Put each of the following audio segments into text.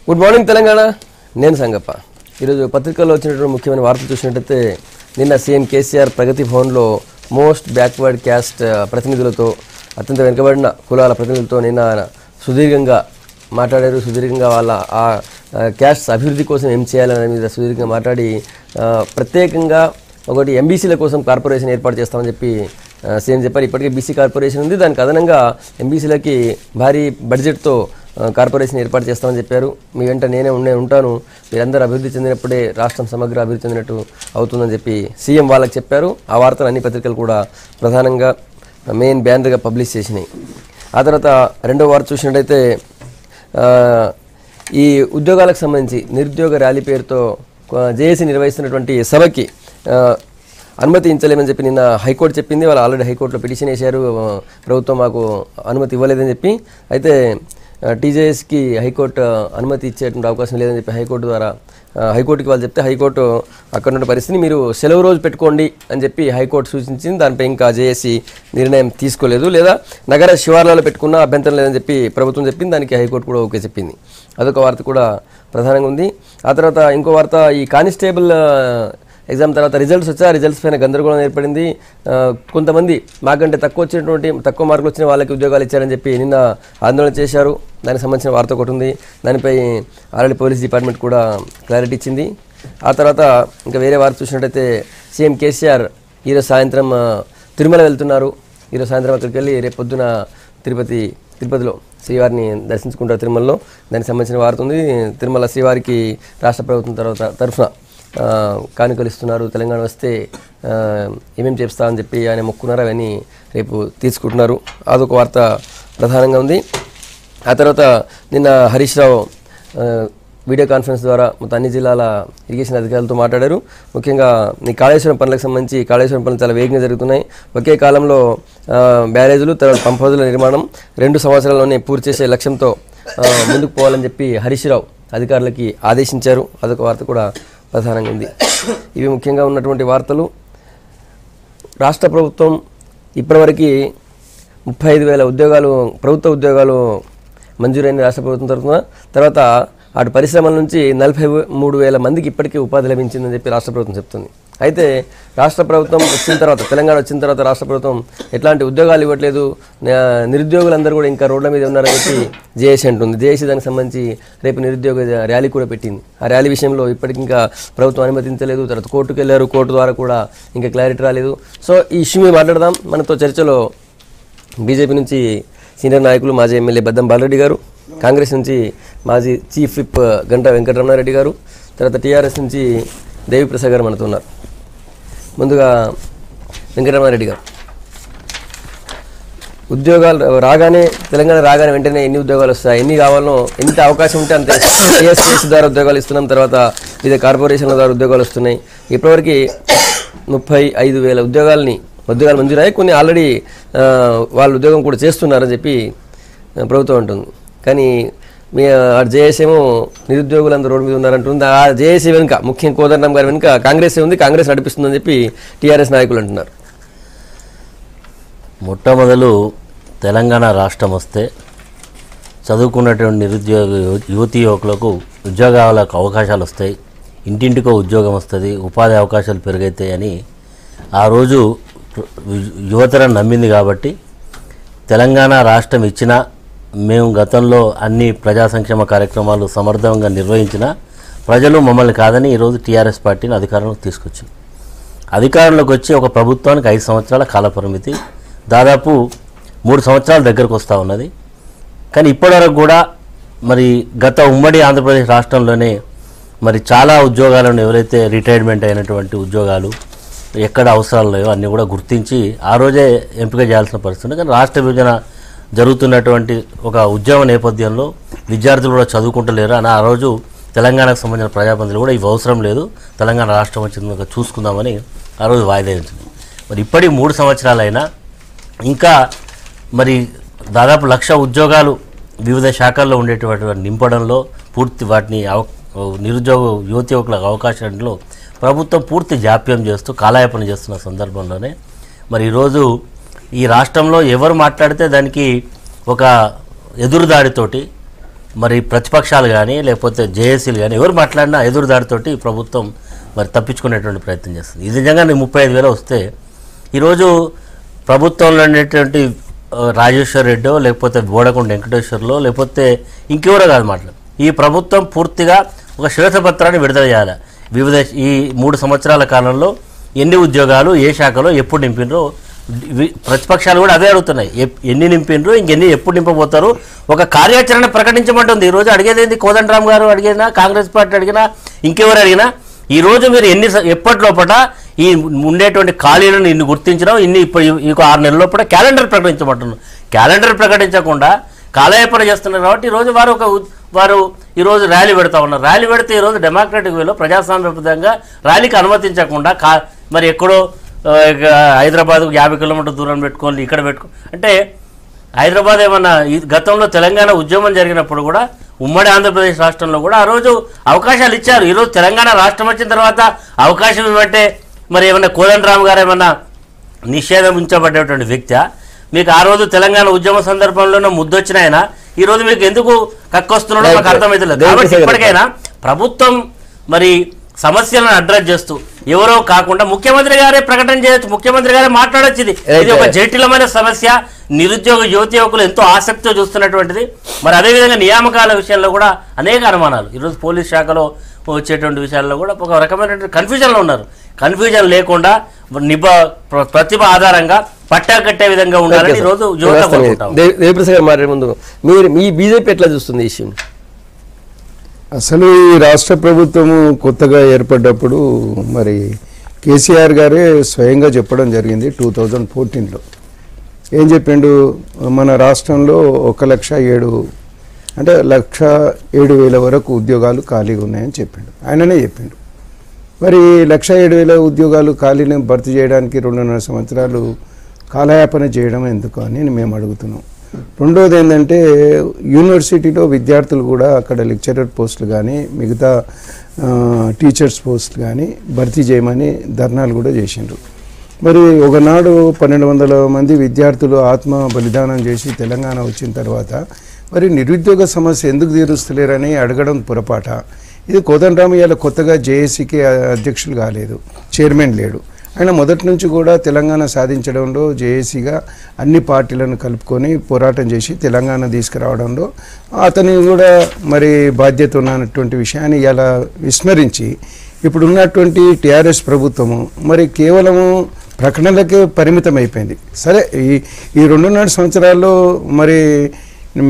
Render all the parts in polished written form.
Good morning Telangana. నేను సంగప్ప. ఈరోజు పత్రికల్లో వచ్చినటువంటి ముఖ్యమైన వార్తలు చూసినట్టయితే నిన్న సీఎం కేసీఆర్ ప్రగతి భవన్లో మోస్ట్ బ్యాక్వర్డ్ క్యాస్ట్ ప్రతినిధులతో, అత్యంత వెనుకబడిన కులాల ప్రతినిధులతో నిన్న సుదీర్ఘంగా మాట్లాడారు. సుదీర్ఘంగా వాళ్ళ ఆ క్యాస్ట్ అభివృద్ధి కోసం ఏం చేయాలనే మీద సుదీర్ఘంగా మాట్లాడి ప్రత్యేకంగా ఒకటి ఎంబీసీల కోసం కార్పొరేషన్ ఏర్పాటు చేస్తామని చెప్పి సీఎం చెప్పారు. ఇప్పటికే బీసీ కార్పొరేషన్ ఉంది, దానికి అదనంగా ఎంబీసీలకి భారీ బడ్జెట్తో కార్పొరేషన్ ఏర్పాటు చేస్తామని చెప్పారు. మీ వెంట నేనే ఉంటాను, మీరందరూ అభివృద్ధి చెందినప్పుడే రాష్ట్రం సమగ్ర అభివృద్ధి చెందినట్టు అవుతుందని చెప్పి సీఎం వాళ్ళకి చెప్పారు. ఆ వార్తలు అన్ని పత్రికలు కూడా ప్రధానంగా మెయిన్ బ్యానర్గా పబ్లిష్ చేసినాయి. ఆ తర్వాత రెండో వార్త చూసినట్టయితే ఈ ఉద్యోగాలకు సంబంధించి నిరుద్యోగ ర్యాలీ పేరుతో జేఏసీ నిర్వహిస్తున్నటువంటి సభకి అనుమతించలేమని చెప్పి నిన్న హైకోర్టు చెప్పింది. వాళ్ళు ఆల్రెడీ హైకోర్టులో పిటిషన్ వేశారు, ప్రభుత్వం మాకు అనుమతి ఇవ్వలేదని చెప్పి. అయితే టీజేఎస్కి హైకోర్టు అనుమతి ఇచ్చేటువంటి అవకాశం లేదని చెప్పి హైకోర్టుకి వాళ్ళు చెప్తే హైకోర్టు అక్కడ ఉన్న పరిస్థితిని మీరు సెలవు రోజు పెట్టుకోండి అని చెప్పి హైకోర్టు సూచించింది. దానిపై ఇంకా జేఏసీ నిర్ణయం తీసుకోలేదు. లేదా నగర శివార్లలో పెట్టుకున్నా అభ్యంతరం లేదని చెప్పి ప్రభుత్వం చెప్పింది. దానికి హైకోర్టు కూడా ఓకే చెప్పింది. అదొక వార్త కూడా ప్రధానంగా ఉంది. ఆ తర్వాత ఇంకో వార్త, ఈ కానిస్టేబుల్ ఎగ్జామ్ తర్వాత రిజల్ట్స్ వచ్చా, రిజల్ట్స్ పైన గందరగోళం ఏర్పడింది. కొంతమంది మాకంటే తక్కువ మార్కులు వచ్చిన వాళ్ళకి ఉద్యోగాలు ఇచ్చారని చెప్పి నిన్న ఆందోళన చేశారు. దానికి సంబంధించిన వార్త ఒకటి ఉంది. దానిపై ఆల్రెడీ పోలీస్ డిపార్ట్మెంట్ కూడా క్లారిటీ ఇచ్చింది. ఆ తర్వాత ఇంకా వేరే వార్త చూసినట్టయితే సీఎం కేసీఆర్ ఈరోజు సాయంత్రం తిరుమల వెళ్తున్నారు. ఈరోజు సాయంత్రం అక్కడికి వెళ్ళి రేపు పొద్దున తిరుపతిలో శ్రీవారిని దర్శించుకుంటారు తిరుమలలో. దానికి సంబంధించిన వార్త ఉంది. తిరుమల శ్రీవారికి రాష్ట్ర ప్రభుత్వం తరఫున కానుకలు ఇస్తున్నారు. తెలంగాణ వస్తే ఏమేమి చేస్తామని చెప్పి ఆయన మొక్కున్నారు, అవన్నీ రేపు తీసుకుంటున్నారు. అదొక వార్త ప్రధానంగా ఉంది. ఆ తర్వాత నిన్న హరీష్ రావు వీడియో కాన్ఫరెన్స్ ద్వారా మొత్తం అన్ని జిల్లాల ఇరిగేషన్ అధికారులతో మాట్లాడారు. ముఖ్యంగా ఈ కాళేశ్వరం పనులకు సంబంధించి కాళేశ్వరం పనులు చాలా వేగంగా జరుగుతున్నాయి. ఒకే కాలంలో బ్యారేజీలు, తర్వాత పంప్ హౌజుల నిర్మాణం 2 సంవత్సరాల్లోనే పూర్తి చేసే లక్ష్యంతో ముందుకు పోవాలని చెప్పి హరీష్ రావు అధికారులకి ఆదేశించారు. అదొక వార్త కూడా ప్రధానంగా ఉంది. ఇవి ముఖ్యంగా ఉన్నటువంటి వార్తలు. రాష్ట్ర ప్రభుత్వం ఇప్పటివరకు 35,000 ఉద్యోగాలు, ప్రభుత్వ ఉద్యోగాలు మంజూరైన రాష్ట్ర ప్రభుత్వం తరఫున. తర్వాత అటు పరిశ్రమల నుంచి 43,000 మందికి ఇప్పటికీ ఉపాధి లభించిందని చెప్పి రాష్ట్ర ప్రభుత్వం చెప్తుంది. అయితే రాష్ట్ర ప్రభుత్వం వచ్చిన తర్వాత, తెలంగాణ వచ్చిన తర్వాత రాష్ట్ర ప్రభుత్వం ఎట్లాంటి ఉద్యోగాలు ఇవ్వట్లేదు, నిరుద్యోగులందరూ కూడా ఇంకా రోడ్ల మీద ఉన్నారని చెప్పి జేఏసీ అంటుంది. జేఏసీ దానికి సంబంధించి రేపు నిరుద్యోగ ర్యాలీ కూడా పెట్టింది. ఆ ర్యాలీ విషయంలో ఇప్పటికి ఇంకా ప్రభుత్వం అనుమతించలేదు. తర్వాత కోర్టుకు వెళ్ళారు, కోర్టు ద్వారా కూడా ఇంకా క్లారిటీ రాలేదు. సో ఈ ఇష్యూ మీద మాట్లాడదాం. మనతో చర్చలో బీజేపీ నుంచి సీనియర్ నాయకులు మాజీ ఎమ్మెల్యే బద్దం బాలరెడ్డి గారు, కాంగ్రెస్ నుంచి మాజీ చీఫ్ విప్ గంటా వెంకటరమణారెడ్డి గారు, తర్వాత టీఆర్ఎస్ నుంచి దేవిప్రసాద్ గారు మనతో ఉన్నారు. ముందుగా వెంకటరమణారెడ్డి గారు, ఉద్యోగాలు రాగానే, తెలంగాణ రాగానే వెంటనే ఎన్ని ఉద్యోగాలు వస్తాయి, ఎన్ని కావాలనో, ఎంత అవకాశం ఉంటే అంతే టీఎస్పీఎస్ ద్వారా ఉద్యోగాలు ఇస్తున్నాం. తర్వాత వివిధ కార్పొరేషన్ల ద్వారా ఉద్యోగాలు వస్తున్నాయి. ఇప్పటివరకు 35,000 ఉద్యోగాలు మంజూరయ్యాయి. కొన్ని ఆల్రెడీ వాళ్ళు ఉద్యోగం కూడా చేస్తున్నారని చెప్పి ప్రభుత్వం అంటుంది. కానీ మీ జేఏసీ ఏమో నిరుద్యోగులందరూ రోడ్డు మీద ఉన్నారంటుంది. ఆ జేఏసీ వెనుక, ముఖ్యంగా కోదండరాం గారి వెనుక కాంగ్రెస్ ఉంది, కాంగ్రెస్ నడిపిస్తుందని చెప్పి టీఆర్ఎస్ నాయకులు అంటున్నారు. మొట్టమొదలు తెలంగాణ రాష్ట్రం వస్తే చదువుకున్నటువంటి నిరుద్యోగ యువకులకు ఉద్యోగాలకు అవకాశాలు వస్తాయి, ఇంటింటికో ఉద్యోగం వస్తుంది, ఉపాధి అవకాశాలు పెరుగుతాయి అని ఆ రోజు యువతరం నమ్మింది. కాబట్టి తెలంగాణ రాష్ట్రం ఇచ్చినా, మేము గతంలో అన్ని ప్రజా సంక్షేమ కార్యక్రమాలు సమర్థవంగా నిర్వహించిన ప్రజలు మమ్మల్ని కాదని ఈరోజు టీఆర్ఎస్ పార్టీని అధికారంలోకి తీసుకొచ్చింది. అధికారంలోకి వచ్చి ఒక ప్రభుత్వానికి 5 సంవత్సరాల కాలపరిమితి, దాదాపు 3 సంవత్సరాల దగ్గరకు వస్తూ ఉన్నది. కానీ ఇప్పటివరకు కూడా మరి గత ఉమ్మడి ఆంధ్రప్రదేశ్ రాష్ట్రంలోనే మరి చాలా ఉద్యోగాలను, ఎవరైతే రిటైర్మెంట్ అయినటువంటి ఉద్యోగాలు ఎక్కడ అవసరాలు లేవో అన్నీ కూడా గుర్తించి ఆ రోజే ఎంపిక చేయాల్సిన పరిస్థితి. కానీ రాష్ట్ర విభజన జరుగుతున్నటువంటి ఒక ఉద్యమ నేపథ్యంలో విద్యార్థులు కూడా చదువుకుంటలేరు అని ఆ రోజు తెలంగాణకు సంబంధించిన ప్రజాప్రతినిధులు కూడా ఇవి అవసరం లేదు, తెలంగాణ రాష్ట్రం వచ్చింది చూసుకుందామని ఆ రోజు వాయిదా ఇచ్చింది. మరి ఇప్పటికి 3 సంవత్సరాలైనా ఇంకా మరి దాదాపు 1,00,000 ఉద్యోగాలు వివిధ శాఖల్లో ఉండేటువంటి నింపడంలో పూర్తి వాటిని నిరుద్యోగ యువకులకు అవకాశాల్లో ప్రభుత్వం పూర్తి జాప్యం చేస్తూ కాలయాపన చేస్తున్న సందర్భంలోనే మరి ఈరోజు ఈ రాష్ట్రంలో ఎవరు మాట్లాడితే దానికి ఒక ఎదురుదాడితోటి మరి ప్రతిపక్షాలు కానీ లేకపోతే జేఏసీలు కానీ ఎవరు మాట్లాడినా ఎదురుదాడితోటి ప్రభుత్వం మరి తప్పించుకునేటువంటి ప్రయత్నం చేస్తుంది. ఇది నిజంగా 35,000 వస్తే ఈరోజు ప్రభుత్వంలో ఉండేటువంటి రాజేశ్వర్ రెడ్డో లేకపోతే బోడకొండ వెంకటేశ్వర్లో లేకపోతే ఇంకెవరో కాదు మాట్లాడు. ఈ ప్రభుత్వం పూర్తిగా ఒక శ్వేతపత్రాన్ని విడుదల చేయాలి. వివిధ ఈ 3 సంవత్సరాల కాలంలో ఎన్ని ఉద్యోగాలు ఏ శాఖలో ఎప్పుడు నింపినరో ప్రతిపక్షాలు కూడా అదే అడుగుతున్నాయి. ఎన్ని నింపినరు, ఇంకెన్ని ఎప్పుడు నింపబోతారు, ఒక కార్యాచరణ ప్రకటించమంటుంది. ఈరోజు అడిగేది ఏంది? కోదండరామ్ గారు అడిగినా, కాంగ్రెస్ పార్టీ అడిగినా, ఇంకెవరు అడిగినా ఈరోజు మీరు ఎప్పటి లోపల ఈ ఉండేటువంటి ఖాళీలను ఇన్ని గుర్తించడం, ఇప్పుడు 6 నెలల లోపల క్యాలెండర్ ప్రకటించమంటున్నారు. క్యాలెండర్ ప్రకటించకుండా కాలయాపన చేస్తున్నారు. కాబట్టి ఈరోజు వారు ఈరోజు ర్యాలీ పెడతా ఉన్నారు. ర్యాలీ పెడితే ఈరోజు డెమోక్రాటిక్ వేలో ప్రజాస్వామ్యబద్ధంగా ర్యాలీకి అనుమతించకుండా మరి ఎక్కడో హైదరాబాద్కు 50 కిలోమీటర్ల దూరం పెట్టుకోవాలి, ఇక్కడ అంటే హైదరాబాద్ ఏమన్నా గతంలో తెలంగాణ ఉద్యమం జరిగినప్పుడు కూడా ఉమ్మడి ఆంధ్రప్రదేశ్ రాష్ట్రంలో కూడా ఆ రోజు అవకాశాలు ఇచ్చారు. ఈరోజు తెలంగాణ రాష్ట్రం వచ్చిన తర్వాత అవకాశం ఇవ్వంటే మరి ఏమన్నా కోదండరామ్ గారు ఏమన్నా నిషేధం ఉంచబడేటువంటి వ్యక్తి మీకు ఆ రోజు తెలంగాణ ఉద్యమ సందర్భంలోనే ముద్దొచ్చిన ఆయన ఈరోజు మీకు ఎందుకు కక్కొస్తున్నాడో మాకు అర్థమవుతలేదు. కాబట్టి ఇప్పటికైనా ప్రభుత్వం మరి సమస్యలను అడ్రస్ చేస్తూ ఎవరో కాకుండా ముఖ్యమంత్రి గారే ప్రకటన చేయొచ్చు, ముఖ్యమంత్రి గారే మాట్లాడొచ్చు. ఇది ఒక జటిలమైన సమస్య, నిరుద్యోగ యువకులు ఎంతో ఆసక్తితో చూస్తున్నటువంటిది. మరి అదేవిధంగా నియామకాల విషయంలో కూడా అనేక అనుమానాలు ఈరోజు పోలీస్ శాఖలో వచ్చేటువంటి విషయాల్లో కూడా ఒక రకమైనటువంటి కన్ఫ్యూజన్లో ఉన్నారు. కన్ఫ్యూజన్ లేకుండా ప్రతిభ ఆధారంగా పట్టాలు కట్టే విధంగా ఉండాలని ఈరోజు యువత కోరుకుంటాం. దేవప్రసాద్ గారు మాట్లాడే ముందు మీరు మీ బీజేపీ ఎట్లా చూస్తుంది ఈ విషయం? అసలు ఈ రాష్ట్ర ప్రభుత్వము కొత్తగా ఏర్పడ్డప్పుడు మరి కేసీఆర్ గారే స్వయంగా చెప్పడం జరిగింది 2014లో. ఏం చెప్పిండు? మన రాష్ట్రంలో 1,07,000 అంటే 1,07,000 వరకు ఉద్యోగాలు ఖాళీగా ఉన్నాయని చెప్పిండు. ఆయననే చెప్పిండు. మరి 1,07,000 ఉద్యోగాలు ఖాళీని భర్తీ చేయడానికి 2.5 సంవత్సరాలు కాలయాపన చేయడం ఎందుకు అని మేము అడుగుతున్నాం. రెండోది ఏంటంటే యూనివర్సిటీలో విద్యార్థులు కూడా అక్కడ లెక్చరర్ పోస్టులు కానీ మిగతా టీచర్స్ పోస్టులు కానీ భర్తీ చేయమని ధర్నాలు కూడా చేసిండ్రు. మరి ఒకనాడు 1,200 మంది విద్యార్థులు ఆత్మ బలిదానం చేసి తెలంగాణ వచ్చిన తర్వాత మరి నిరుద్యోగ సమస్య ఎందుకు తీరుస్తలేరని అడగడం పొరపాట. ఇది కోదండరామయ్య కొత్తగా జేఏసీకి అధ్యక్షులు కాలేదు, చైర్మన్ లేడు. ఆయన మొదటి నుంచి కూడా తెలంగాణ సాధించడంలో జేఏసీగా అన్ని పార్టీలను కలుపుకొని పోరాటం చేసి తెలంగాణ తీసుకురావడంలో అతని కూడా మరి బాధ్యత ఉన్నటువంటి విషయాన్ని ఇలా విస్మరించి ఇప్పుడున్నటువంటి టీఆర్ఎస్ ప్రభుత్వము మరి కేవలము ప్రకటనలకే పరిమితం అయిపోయింది. సరే ఈ 2.5 సంవత్సరాల్లో మరి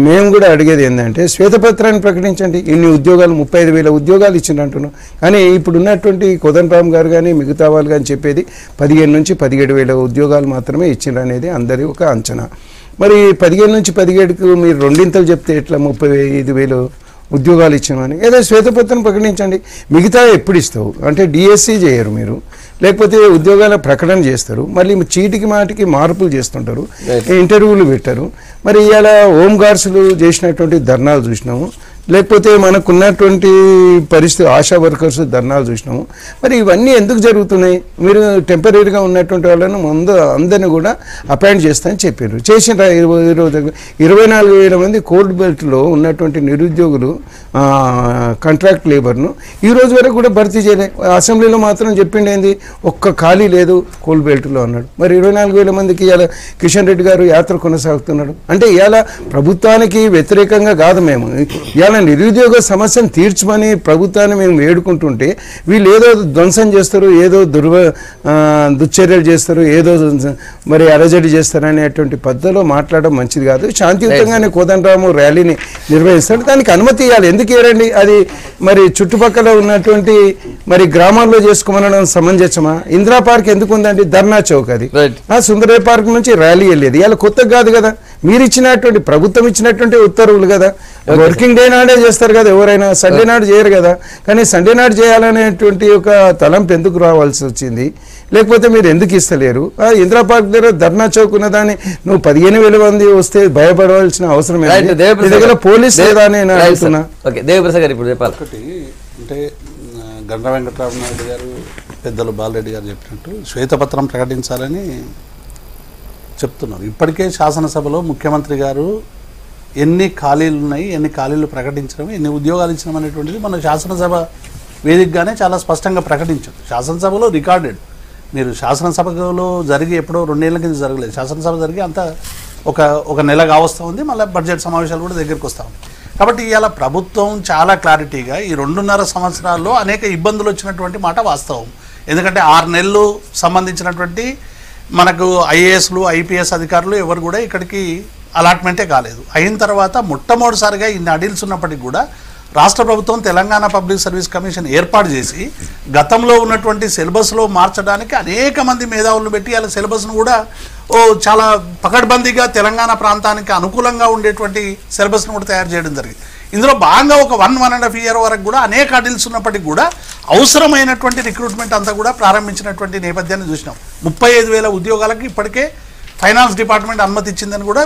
మేము కూడా అడిగేది ఏంటంటే శ్వేతపత్రాన్ని ప్రకటించండి. ఇన్ని ఉద్యోగాలు 35,000 ఉద్యోగాలు ఇచ్చిందంటున్నాం. కానీ ఇప్పుడు ఉన్నటువంటి కోదండరామ్ గారు కానీ మిగతా వాళ్ళు కానీ చెప్పేది 15 నుంచి 17,000 ఉద్యోగాలు మాత్రమే ఇచ్చిండ్రనేది అందరి ఒక అంచనా. మరి 15 నుంచి 17కు మీరు రెండింతలు చెప్తే ఎట్లా 35,000 ఉద్యోగాలు ఇచ్చామని? ఏదో శ్వేతపత్రం ప్రకటించండి. మిగతా ఎప్పుడు ఇస్తావు అంటే డిఎస్సి చేయరు మీరు, లేకపోతే ఉద్యోగాల ప్రకటన చేస్తారు, మళ్ళీ చీటికి మాటికి మార్పులు చేస్తుంటారు, ఇంటర్వ్యూలు పెట్టారు. మరి ఇవాళ హోంగార్డ్స్లు చేసినటువంటి ధర్నాలు చూసినాము, లేకపోతే మనకున్నటువంటి పరిస్థితి ఆశా వర్కర్స్ ధర్నాలు చూసినాము. మరి ఇవన్నీ ఎందుకు జరుగుతున్నాయి? మీరు టెంపరీగా ఉన్నటువంటి వాళ్ళను అందరినీ కూడా అపాయింట్ చేస్తామని చెప్పారు. చేసిన 24,000 మంది కోల్డ్ బెల్ట్లో ఉన్నటువంటి నిరుద్యోగులు కాంట్రాక్ట్ లేబర్ను ఈ రోజు వరకు కూడా భర్తీ చేయలేదు. అసెంబ్లీలో మాత్రం చెప్పింది ఏంది? ఒక్క ఖాళీ లేదు కోల్డ్ బెల్ట్లో అన్నాడు. మరి 24,000 మందికి ఇవాళ కిషన్ రెడ్డి గారు యాత్ర కొనసాగుతున్నాడు. అంటే ఇవాళ ప్రభుత్వానికి వ్యతిరేకంగా కాదు మేము, ఇవాళ నిరుద్యోగ సమస్యను తీర్చమని ప్రభుత్వాన్ని మేము వేడుకుంటుంటే వీళ్ళు ఏదో ధ్వంసం చేస్తారు, ఏదో దుశ్చర్యలు చేస్తారు, ఏదో మరి అరజడి చేస్తారు అనేటువంటి పద్ధతిలో మాట్లాడడం మంచిది కాదు. శాంతియుతంగానే కోదండరాము ర్యాలీని నిర్వహిస్తాడు, దానికి అనుమతి ఇవ్వాలి. ఎందుకు ఇవ్వరండి? అది మరి చుట్టుపక్కల ఉన్నటువంటి మరి గ్రామాల్లో చేసుకోమనడం సమంజసమా? ఇందిరా పార్క్ ఎందుకు ఉందండి? ధర్నా చౌక్ అది. సుందరయ్య పార్క్ నుంచి ర్యాలీ వెళ్ళేది. ఇలా కొత్తగా కాదు కదా, మీరు ఇచ్చినటువంటి ప్రభుత్వం ఇచ్చినటువంటి ఉత్తర్వులు కదా. వర్కింగ్ డే నాడే చేస్తారు కదా ఎవరైనా, సండే నాడు చేయరు కదా. కానీ సండే నాడు చేయాలనేటువంటి ఒక తలంపు ఎందుకు రావాల్సి వచ్చింది? లేకపోతే మీరు ఎందుకు ఇస్తలేరు? ఇందిరా పార్క్ దగ్గర ధర్నా చౌక్ ఉన్నదాన్ని నువ్వు 15,000 మంది వస్తే భయపడవలసిన అవసరం దగ్గర పోలీస్ లేదా నేను అడుగుతున్నా. దేవప్రసాద్ గారు ఇప్పుడు చెప్పాలి. ఒకటి అంటే గండ్ర వెంకటరామ నాయుడు గారు, పెద్దలు బాలరెడ్డి గారు చెప్పినట్టు శ్వేతపత్రం ప్రకటించాలని చెప్తున్నారు. ఇప్పటికే శాసనసభలో ముఖ్యమంత్రి గారు ఎన్ని ఖాళీలు ఉన్నాయి, ఎన్ని ఖాళీలు ప్రకటించడం, ఎన్ని ఉద్యోగాలు ఇచ్చడం అనేటువంటిది మన శాసనసభ వేదికగానే చాలా స్పష్టంగా ప్రకటించారు. శాసనసభలో రికార్డెడ్. మీరు శాసనసభలో జరిగి ఎప్పుడో 2 ఏళ్ల కింద జరగలేదు. శాసనసభ జరిగి అంత ఒక నెల కావస్తూ ఉంది. మళ్ళీ బడ్జెట్ సమావేశాలు కూడా దగ్గరికి వస్తూ ఉంది. కాబట్టి ఇవాళ ప్రభుత్వం చాలా క్లారిటీగా ఈ 2.5 సంవత్సరాల్లో అనేక ఇబ్బందులు వచ్చినటువంటి మాట వాస్తవం. ఎందుకంటే 6 నెలలు సంబంధించినటువంటి మనకు ఐఏఎస్లు ఐపీఎస్ అధికారులు ఎవరు కూడా ఇక్కడికి అలాట్మెంటే కాలేదు. అయిన తర్వాత మొట్టమొదటిసారిగా ఇన్ని అడీల్స్ ఉన్నప్పటికీ కూడా రాష్ట్ర ప్రభుత్వం తెలంగాణ పబ్లిక్ సర్వీస్ కమిషన్ ఏర్పాటు చేసి గతంలో ఉన్నటువంటి సిలబస్లో మార్చడానికి అనేక మంది మేధావులను పెట్టి అలా సిలబస్ను కూడా చాలా పకడ్బందీగా తెలంగాణ ప్రాంతానికి అనుకూలంగా ఉండేటువంటి సిలబస్ను కూడా తయారు చేయడం జరిగింది. ఇందులో భాగంగా ఒక 1.5 ఇయర్ వరకు కూడా అనేక అడీల్స్ ఉన్నప్పటికీ కూడా అవసరమైనటువంటి రిక్రూట్మెంట్ అంతా కూడా ప్రారంభించినటువంటి నేపథ్యాన్ని చూసినాం. 35,000 ఉద్యోగాలకు ఇప్పటికే ఫైనాన్స్ డిపార్ట్మెంట్ అనుమతి ఇచ్చిందని కూడా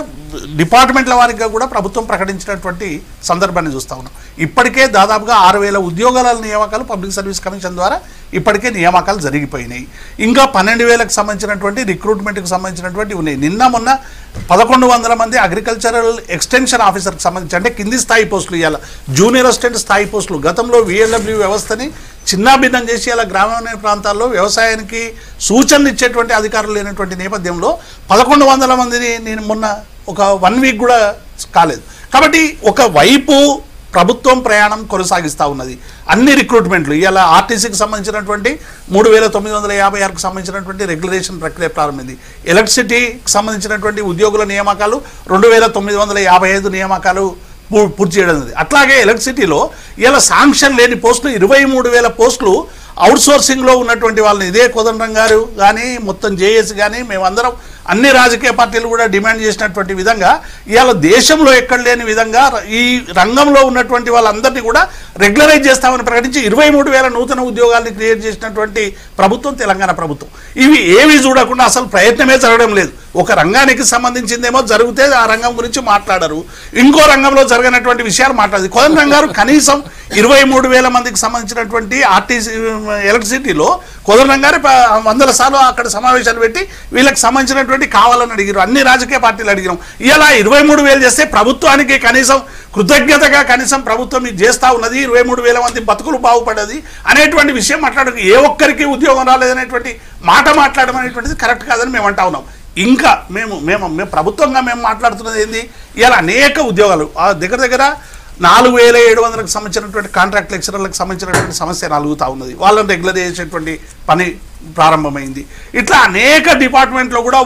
డిపార్ట్మెంట్ల వారిగా కూడా ప్రభుత్వం ప్రకటించినటువంటి సందర్భాన్ని చూస్తూ ఉన్నాం. ఇప్పటికే దాదాపుగా 6,000 ఉద్యోగాల నియామకాలు పబ్లిక్ సర్వీస్ కమిషన్ ద్వారా ఇప్పటికే నియామకాలు జరిగిపోయినాయి. ఇంకా 12,000కు సంబంధించినటువంటి రిక్రూట్మెంట్కి సంబంధించినటువంటి ఉన్నాయి. నిన్న మొన్న 1,100 మంది అగ్రికల్చరల్ ఎక్స్టెన్షన్ ఆఫీసర్కి సంబంధించి అంటే కింది స్థాయి పోస్టులు, ఇవాళ జూనియర్ అసిస్టెంట్ స్థాయి పోస్టులు గతంలో VLW వ్యవస్థని చిన్నాభిన్నం చేసి అలా గ్రామీణ ప్రాంతాల్లో వ్యవసాయానికి సూచనలు ఇచ్చేటువంటి అధికారులు లేనటువంటి నేపథ్యంలో 1,100 మందిని నేను మొన్న ఒక 1 వీక్ కూడా కాలేదు. కాబట్టి ఒకవైపు ప్రభుత్వం ప్రయాణం కొనసాగిస్తూ ఉన్నది. అన్ని రిక్రూట్మెంట్లు ఇవాళ ఆర్టీసీకి సంబంధించినటువంటి 3,956కు సంబంధించినటువంటి రెగ్యులేషన్ ప్రక్రియ ప్రారంభమైంది. ఎలక్ట్రిసిటీకి సంబంధించినటువంటి ఉద్యోగుల నియామకాలు 2,955 నియామకాలు పూర్తి చేయడం. అట్లాగే ఎలక్ట్రిసిటీలో ఇలా శాంక్షన్ లేని పోస్టులు 23,000 పోస్టులు అవుట్సోర్సింగ్లో ఉన్నటువంటి వాళ్ళని ఇదే కోదండరాం గారు కానీ మొత్తం జేఏసీ కానీ మేమందరం అన్ని రాజకీయ పార్టీలు కూడా డిమాండ్ చేసినటువంటి విధంగా ఇవాళ దేశంలో ఎక్కడ లేని విధంగా ఈ రంగంలో ఉన్నటువంటి వాళ్ళందరినీ కూడా రెగ్యులరైజ్ చేస్తామని ప్రకటించి 23,000 నూతన ఉద్యోగాల్ని క్రియేట్ చేసినటువంటి ప్రభుత్వం తెలంగాణ ప్రభుత్వం. ఇవి ఏవి చూడకుండా అసలు ప్రయత్నమే జరగడం లేదు. ఒక రంగానికి సంబంధించిందేమో జరిగితే ఆ రంగం గురించి మాట్లాడరు, ఇంకో రంగంలో జరగనటువంటి విషయాలు మాట్లాడదు. కోదండరాం గారు కనీసం 23,000 మందికి సంబంధించినటువంటి ఆర్టీసీ ఎలక్ట్రిసిటీలో కోదండరాం గారు 100 సార్లు అక్కడ సమావేశాలు పెట్టి వీళ్ళకి సంబంధించినటువంటి కావాలని అడిగారు. అన్ని రాజకీయ పార్టీలు అడిగాం. ఇలా 23,000 చేస్తే ప్రభుత్వానికి కనీసం కృతజ్ఞతగా కనీసం ప్రభుత్వం ఇది చేస్తూ ఉన్నది, 23,000 మంది బతుకులు బాగుపడేది అనేటువంటి విషయం మాట్లాడదు. ఏ ఒక్కరికి ఉద్యోగం రాలేదనేటువంటి మాట మాట్లాడడం అనేటువంటిది కరెక్ట్ కాదని మేము అంటా ఉన్నాం. ఇంకా మేము ప్రభుత్వంగా మేము మాట్లాడుతున్నది ఏంది, ఇలా అనేక ఉద్యోగాలు దగ్గర 4,700కు సంబంధించినటువంటి కాంట్రాక్ట్ లెక్చరర్లకు సంబంధించినటువంటి సమస్య నలుగుతూ ఉన్నది. వాళ్ళని రెగ్యులర్ చేసేటువంటి పని ప్రారంభమైంది. ఇట్లా అనేక డిపార్ట్మెంట్లో కూడా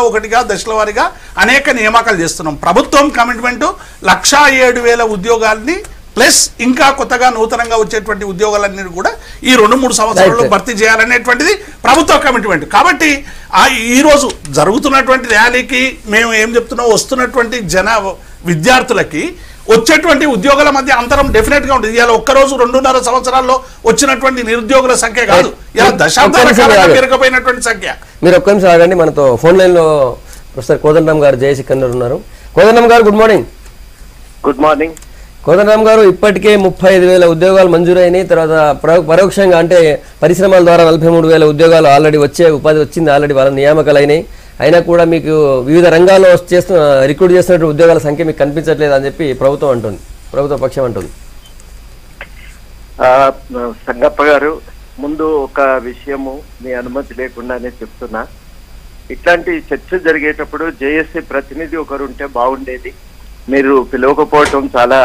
ఒకటిగా దశల వారీగా అనేక నియామకాలు చేస్తున్నాం. ప్రభుత్వం కమిట్మెంట్ 1,07,000 ఉద్యోగాల్ని ప్లస్ ఇంకా కొత్తగా నూతనంగా వచ్చేటువంటి ఉద్యోగాలన్నీ కూడా ఈ 2-3 సంవత్సరాల్లో భర్తీ చేయాలనేటువంటిది ప్రభుత్వ కమిట్మెంట్. కాబట్టి ఈరోజు జరుగుతున్నటువంటి ర్యాలీకి మేము ఏం చెప్తున్నాం, వస్తున్నటువంటి విద్యార్థులకి వచ్చేటువంటి ఉద్యోగాల మధ్య అంతరం డెఫినెట్గా ఉంటుంది. ఇవాళ ఒక్కరోజు 2.5 సంవత్సరాల్లో వచ్చినటువంటి నిరుద్యోగుల సంఖ్య కాదు, ఇలా దశాబ్దాల కాలంగా పెరగపోయినటువంటి సంఖ్య. మీరు ఒక్క నిమిషం ఆగండి. మనతో ఫోన్ లైన్లో ప్రొఫెసర్ కోదండరాం గారు జేఏసీ కన్వీనర్ ఉన్నారు. కోదండరాం గారు good morning. Good morning Kodandaram గారు, ఇప్పటికే 35,000 ఉద్యోగాలు మంజూరైనాయి. తర్వాత పరోక్షంగా అంటే పరిశ్రమల ద్వారా 43,000 ఉద్యోగాలు ఆల్రెడీ ఉపాధి వచ్చింది, ఆల్రెడీ వాళ్ళ నియామకాలు అయినాయి. అయినా కూడా మీకు వివిధ రంగాల్లో రిక్రూట్ చేస్తున్నటువంటి ఉద్యోగాల సంఖ్య మీకు కనిపించట్లేదు అని చెప్పి ప్రభుత్వ పక్షం అంటుంది. సంగప్ప గారు, ముందు ఒక విషయము మీ అనుమతి లేకుండానే చెప్తున్నా. ఇట్లాంటి చర్చ జరిగేటప్పుడు జేఏసీ ప్రతినిధి ఒకరు ఉంటే బాగుండేది. మీరు పిలవకపోవటం చాలా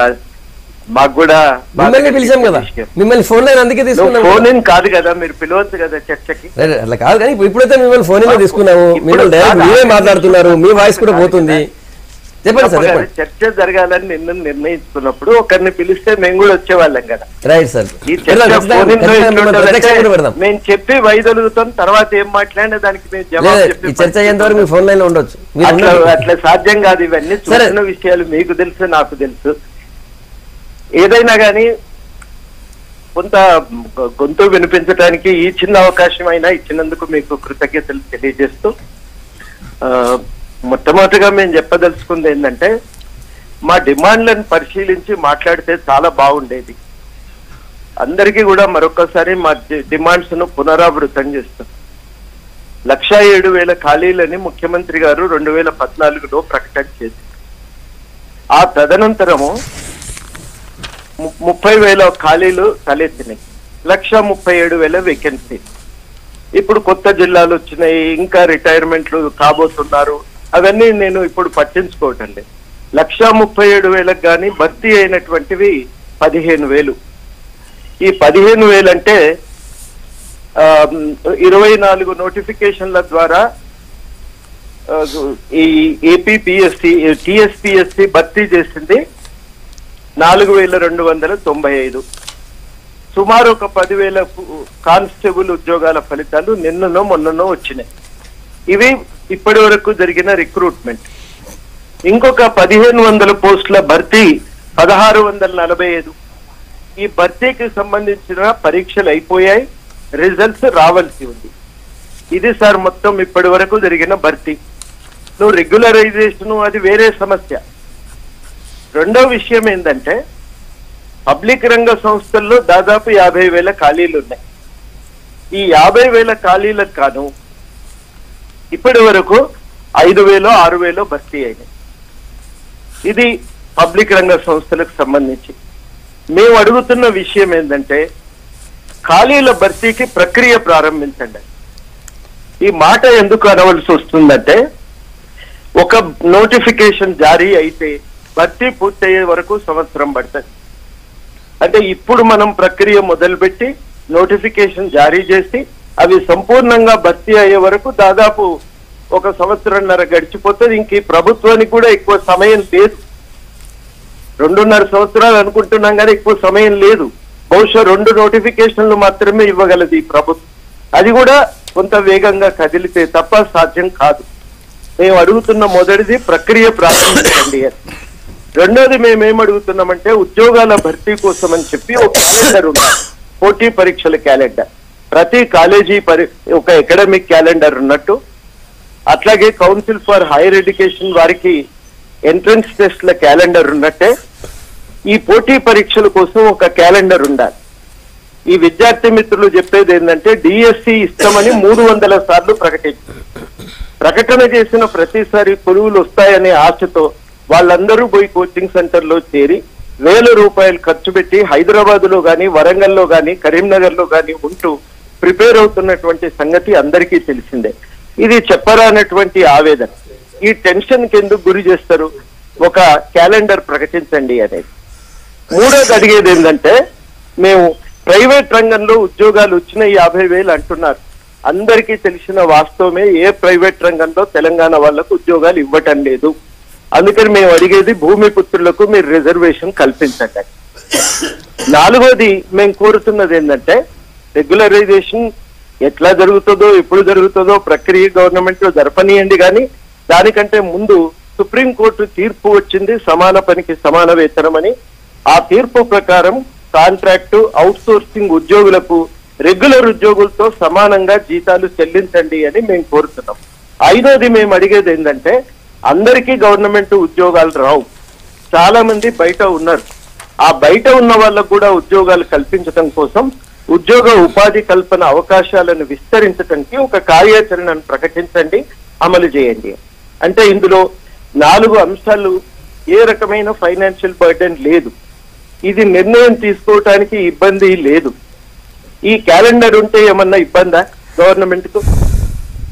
మాకు కూడా. మిమ్మల్ని పిలిచాం కదా, మిమ్మల్ని ఫోన్ లైన్ అందుకే తీసుకున్నాం. ఫోన్ ఇన్ కాదు కదా, మీరు పిలవచ్చు కదా చర్చకి. అట్లా కాదు, కానీ ఇప్పుడైతే మిమ్మల్ని ఫోన్ ఇన్ తీసుకున్నాము. మీరు డైరెక్ట్ మీరే మాట్లాడుతున్నారు, మీ వాయిస్ కూడా పోతుంది. చెప్పండి సార్. చర్చ జరగాలని నిన్న నిర్ణయించుకున్నప్పుడు ఒకరిని పిలిస్తే మేము కూడా వచ్చేవాళ్ళం కదా. Right sir. మేము చెప్పి వైదొలుగుతాం, తర్వాత ఏం మాట్లాడినా దానికి మేము జవాబు చెప్పి చర్చ అయ్యేంత వరకు మీ ఫోన్ లైన్ లో ఉండొచ్చు. అట్లా సాధ్యం కాదు. ఇవన్నీ చూసిన విషయాలు మీకు తెలుసు, నాకు తెలుసు. ఏదైనా కానీ కొంత గొంతు వినిపించడానికి ఈ చిన్న అవకాశం అయినా ఇచ్చినందుకు మీకు కృతజ్ఞతలు తెలియజేస్తూ, మొట్టమొదటిగా మేము చెప్పదలుచుకుంది ఏంటంటే, మా డిమాండ్లను పరిశీలించి మాట్లాడితే చాలా బాగుండేది. అందరికీ కూడా మరొకసారి మా డిమాండ్స్ ను పునరావృతం చేస్తాం. 1,07,000 ఖాళీలని ముఖ్యమంత్రి గారు 2014లో ప్రకటన చేశారు. ఆ తదనంతరము 30,000 ఖాళీలు తలెత్తినాయి, 1,37,000 వేకెన్సీ. ఇప్పుడు కొత్త జిల్లాలు వచ్చినాయి, ఇంకా రిటైర్మెంట్లు కాబోతున్నారు, అవన్నీ నేను ఇప్పుడు పట్టించుకోవటం లేదు. 1,37,000 కానీ భర్తీ అయినటువంటివి 15,000. ఈ 15,000 అంటే 24 నోటిఫికేషన్ల ద్వారా ఈ ఏపీపీఎస్సీ టిఎస్పిఎస్సి భర్తీ చేసింది 4,295. సుమారు ఒక 10,000 కానిస్టేబుల్ ఉద్యోగాల ఫలితాలు నిన్ననో మొన్ననో వచ్చినాయి. ఇవి ఇప్పటి వరకు జరిగిన రిక్రూట్మెంట్. ఇంకొక 1,500 పోస్టుల భర్తీ 1,645. ఈ భర్తీకి సంబంధించిన పరీక్షలు అయిపోయాయి, రిజల్ట్స్ రావాల్సి ఉంది. ఇది సార్ మొత్తం ఇప్పటి వరకు జరిగిన భర్తీ. నువ్వు రెగ్యులరైజేషన్ అది వేరే సమస్య. రెండో విషయం ఏంటంటే పబ్లిక్ రంగ సంస్థల్లో దాదాపు 50,000 ఖాళీలు ఉన్నాయి. ఈ 50,000 ఖాళీలకు కాను ఇప్పటి వరకు 5,000 6,000 భర్తీ అయినాయి. ఇది పబ్లిక్ రంగ సంస్థలకు సంబంధించి. మేము అడుగుతున్న విషయం ఏంటంటే ఖాళీల భర్తీకి ప్రక్రియ ప్రారంభించండి. ఈ మాట ఎందుకు అనవలసి వస్తుందంటే ఒక నోటిఫికేషన్ జారీ అయితే భర్తీ పూర్తయ్యే వరకు సంవత్సరం పడుతుంది. అంటే ఇప్పుడు మనం ప్రక్రియ మొదలుపెట్టి నోటిఫికేషన్ జారీ చేసి అవి సంపూర్ణంగా భర్తీ అయ్యే వరకు దాదాపు 1 సంవత్సరంన్నర గడిచిపోతుంది. ఇంక ఈ ప్రభుత్వానికి కూడా ఎక్కువ సమయం లేదు. 2.5 సంవత్సరాలు అనుకుంటున్నాం కానీ ఎక్కువ సమయం లేదు. బహుశా 2 నోటిఫికేషన్లు మాత్రమే ఇవ్వగలదు ఈ ప్రభుత్వం. అది కూడా కొంత వేగంగా కదిలితే తప్ప సాధ్యం కాదు. మేము అడుగుతున్న మొదటిది ప్రక్రియ ప్రారంభించండి అని. రెండోది మేమేం అడుగుతున్నామంటే ఉద్యోగాల భర్తీ కోసం అని చెప్పి ఒక క్యాలెండర్ ఉండాలి, పోటీ పరీక్షల క్యాలెండర్. ప్రతి కాలేజీ ఒక అకాడమిక్ క్యాలెండర్ ఉన్నట్టు అట్లాగే కౌన్సిల్ ఫర్ హైయర్ ఎడ్యుకేషన్ వారికి ఎంట్రన్స్ టెస్ట్ల క్యాలెండర్ ఉన్నట్టే ఈ పోటీ పరీక్షల కోసం ఒక క్యాలెండర్ ఉండాలి. ఈ విద్యార్థి మిత్రులు చెప్పేది ఏంటంటే డిఎస్సి ఇస్తామని 300 సార్లు ప్రకటన చేసిన ప్రతిసారి కొలువులు వస్తాయనే ఆశతో వాళ్ళందరూ పోయి కోచింగ్ సెంటర్లో చేరి 1,000 రూపాయలు ఖర్చు పెట్టి హైదరాబాద్ లో గాని, వరంగల్లో గాని, కరీంనగర్ లో గాని ఉంటూ ప్రిపేర్ అవుతున్నటువంటి సంగతి అందరికీ తెలిసిందే. ఇది చెప్పరానటువంటి ఆవేదన. ఈ టెన్షన్ కి ఎందుకు గురి చేస్తారు? ఒక క్యాలెండర్ ప్రకటించండి అనేది. మూడోది అడిగేది ఏంటంటే మేము ప్రైవేట్ రంగంలో ఉద్యోగాలు వచ్చిన 50,000 అంటున్నారు. అందరికీ తెలిసిన వాస్తవమే, ఏ ప్రైవేట్ రంగంలో తెలంగాణ వాళ్లకు ఉద్యోగాలు ఇవ్వటం లేదు. అందుకని మేము అడిగేది భూమిపుత్రులకు మీరు రిజర్వేషన్ కల్పించండి. నాలుగోది మేము కోరుతున్నది ఏంటంటే రెగ్యులరైజేషన్ ఎట్లా జరుగుతుందో, ఎప్పుడు జరుగుతుందో ప్రక్రియ గవర్నమెంట్ జరపనీయండి. కానీ దానికంటే ముందు సుప్రీంకోర్టు తీర్పు వచ్చింది సమాన పనికి సమాన వేతనం అని. ఆ తీర్పు ప్రకారం కాంట్రాక్టు, అవుట్ సోర్సింగ్ ఉద్యోగులకు రెగ్యులర్ ఉద్యోగులతో సమానంగా జీతాలు చెల్లించండి అని మేము కోరుతున్నాం. ఐదోది మేము అడిగేది ఏంటంటే అందరికీ గవర్నమెంట్ ఉద్యోగాలు రావు, చాలా మంది బయట ఉన్నారు. ఆ బయట ఉన్న వాళ్ళకు కూడా ఉద్యోగాలు కల్పించడం కోసం ఉద్యోగ ఉపాధి కల్పన అవకాశాలను విస్తరించడానికి ఒక కార్యాచరణను ప్రకటించండి, అమలు చేయండి. అంటే ఇందులో 4 అంశాలు. ఏ రకమైన ఫైనాన్షియల్ బర్డెన్ లేదు, ఇది నిర్ణయం తీసుకోవటానికి ఇబ్బంది లేదు. ఈ క్యాలెండర్ ఉంటే ఏమన్నా ఇబ్బందా గవర్నమెంట్ కు?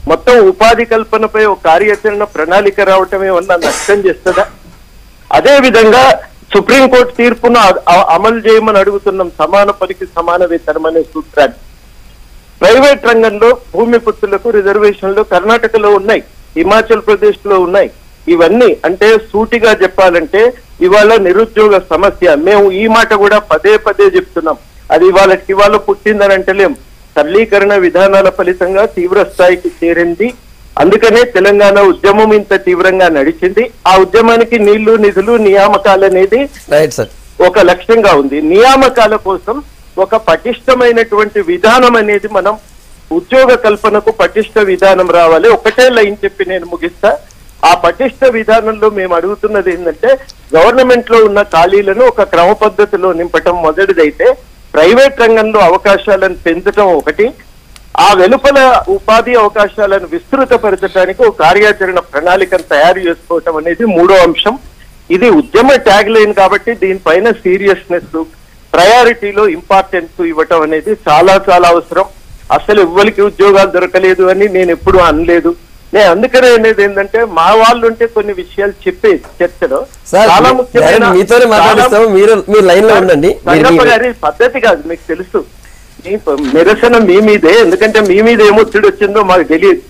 మొత్తం ఉపాధి కల్పనపై ఒక కార్యాచరణ ప్రణాళిక రావటం ఏమన్నా నష్టం చేస్తుందా? అదే విధంగా సుప్రీంకోర్టు తీర్పును అమలు చేయమని అడుగుతున్నాం, సమాన పనికి సమాన వేతనం అనే సూత్రాన్ని. ప్రైవేట్ రంగంలో భూమిపుత్రులకు రిజర్వేషన్లు కర్ణాటకలో ఉన్నాయి, హిమాచల్ ప్రదేశ్ లో ఉన్నాయి. ఇవన్నీ అంటే సూటిగా చెప్పాలంటే ఇవాళ నిరుద్యోగ సమస్య. మేము ఈ మాట కూడా పదే పదే చెప్తున్నాం. అది ఇవాళ పుట్టిందని అంటలేం. సరళీకరణ విధానాల ఫలితంగా తీవ్ర స్థాయికి చేరింది. అందుకనే తెలంగాణ ఉద్యమం ఇంత తీవ్రంగా నడిచింది. ఆ ఉద్యమానికి నీళ్లు, నిధులు, నియామకాలు అనేది ఒక లక్ష్యంగా ఉంది. నియామకాల కోసం ఒక పటిష్టమైనటువంటి విధానం అనేది మనం ఉద్యోగ కల్పనకు పటిష్ట విధానం రావాలి. ఒకటే లైన్ చెప్పి నేను ముగిస్తా. ఆ పటిష్ట విధానంలో మేము అడుగుతున్నది ఏంటంటే గవర్నమెంట్ లో ఉన్న ఖాళీలను ఒక క్రమ పద్ధతిలో నింపటం మొదటిదైతే, ప్రైవేట్ రంగంలో అవకాశాలను పెంచడం ఒకటి, ఆ వెలుపల ఉపాధి అవకాశాలను విస్తృతపరచడానికి ఒక కార్యాచరణ ప్రణాళికను తయారు చేసుకోవటం అనేది మూడో అంశం. ఇది ఉద్యమ ట్యాగ్ లైన్ కాబట్టి దీనిపైన సీరియస్నెస్, ప్రయారిటీలో ఇంపార్టెన్స్ ఇవ్వటం అనేది చాలా చాలా అవసరం. అసలు ఎవ్వరికి ఉద్యోగాలు దొరకలేదు అని నేను ఎప్పుడు అనలేదు. నేను అందుకనే అనేది ఏంటంటే మా వాళ్ళు ఉంటే కొన్ని విషయాలు చెప్పేది చర్చలో చాలా ముఖ్యమైన గారి పద్ధతి కాదు, మీకు తెలుసు. నిరసన మీ మీదే, ఎందుకంటే మీ మీద ఏమొత్తిడి వచ్చిందో మాకు తెలియదు.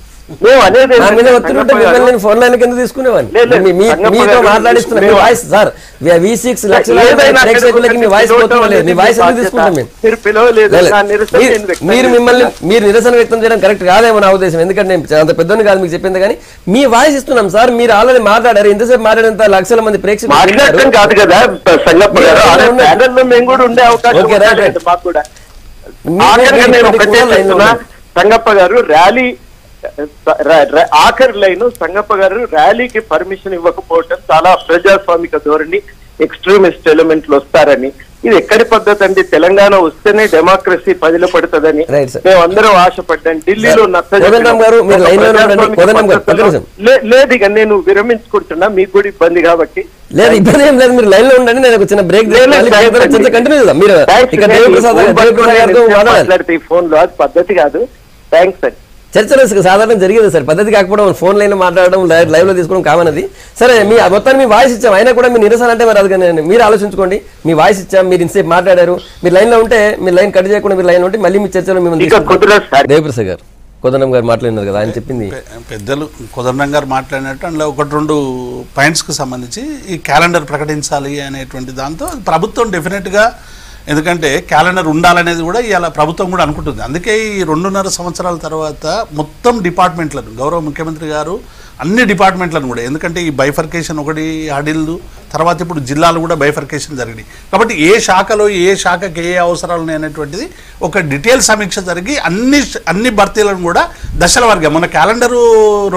మేము అనేది ఫోన్ లైన్ కింద తీసుకునేవాడిని మీతో మాట్లాడిస్తున్నాం. మీ వాయిస్ సార్ V6 లక్షల మీరు నిరసన వ్యక్తం చేయడం కరెక్ట్ కాదేమో నా ఉద్దేశం. ఎందుకంటే నేను అంత పెద్దోని కాదు మీకు చెప్పింది, కానీ మీ వాయిస్ ఇస్తున్నాం సార్. మీరు ఆల్రెడీ మాట్లాడారు, ఇంతసేపు మాట్లాడేంత లక్షల మంది ప్రేక్షకులు కాదు కదా సంగప్ప గారు, మేము కూడా ఉండే అవకాశం మాకు కూడా. సంగప్ప గారు ర్యాలీ ఆఖరి లైన్, సంగప్ప గారు ర్యాలీకి పర్మిషన్ ఇవ్వకపోవటం చాలా అప్రజాస్వామిక ధోరణి, ఎక్స్ట్రీమిస్ట్ ఎలిమెంట్లు వస్తారని. ఇది ఎక్కడి పద్ధతి అండి? తెలంగాణ వస్తేనే డెమోక్రసీ పదిలో పడుతుందని మేమందరం ఆశపడ్డాం. ఢిల్లీలో లేదు, ఇక నేను విరమించుకుంటున్నా, మీకు కూడా ఇబ్బంది కాబట్టి. లేదు ఇబ్బంది ఏం లేదు, మీరు లైన్ లో ఉండండి. నేను ఒక చిన్న బ్రేక్ మాట్లాడితే ఈ ఫోన్ లో అది పద్ధతి కాదు. థ్యాంక్స్ అండి. చర్చలో సాధారణ జరిగేది సార్, పద్ధతి కాకపోవడం, ఫోన్ లైన్ మాట్లాడడం, లైవ్ లో తీసుకోవడం కామన్ అది. సరే మీ మొత్తాన్ని మీ వాయిస్ ఇచ్చాం, అయినా కూడా మీ నిరసన అంటే మరి అది మీరు ఆలోచించుకోండి. మీ వాయిస్ ఇచ్చాం, మీరు ఇంతసేపు మాట్లాడారు, మీరు లైన్ లో ఉంటే మీరు లైన్ కట్ చేయకుండా మీరు లైన్ ఉంటే మళ్ళీ మీ చర్చలో మేము దేవప్రసాద్ గారు కోదండం గారు మాట్లాడినారు కదా, ఆయన చెప్పింది పెద్దలు కోదండం గారు మాట్లాడినట్టు అందులో 1-2 పాయింట్స్కి సంబంధించి ఈ క్యాలెండర్ ప్రకటించాలి అనేటువంటి దాంతో ప్రభుత్వం డెఫినెట్గా, ఎందుకంటే క్యాలెండర్ ఉండాలనేది కూడా ఇవాళ ప్రభుత్వం కూడా అనుకుంటుంది. అందుకే ఈ 2.5 సంవత్సరాల తర్వాత మొత్తం డిపార్ట్మెంట్లను గౌరవ ముఖ్యమంత్రి గారు అన్ని డిపార్ట్మెంట్లను కూడా, ఎందుకంటే ఈ బైఫర్కేషన్ ఒకటి అడిల్దు, తర్వాత ఇప్పుడు జిల్లాలు కూడా బైఫర్కేషన్ జరిగింది కాబట్టి ఏ శాఖలో ఏ శాఖకి ఏ అవసరాలు అనేటువంటిది ఒక డీటెయిల్ సమీక్ష జరిగి అన్ని భర్తీలను కూడా దశల వారీగా, మన క్యాలెండరు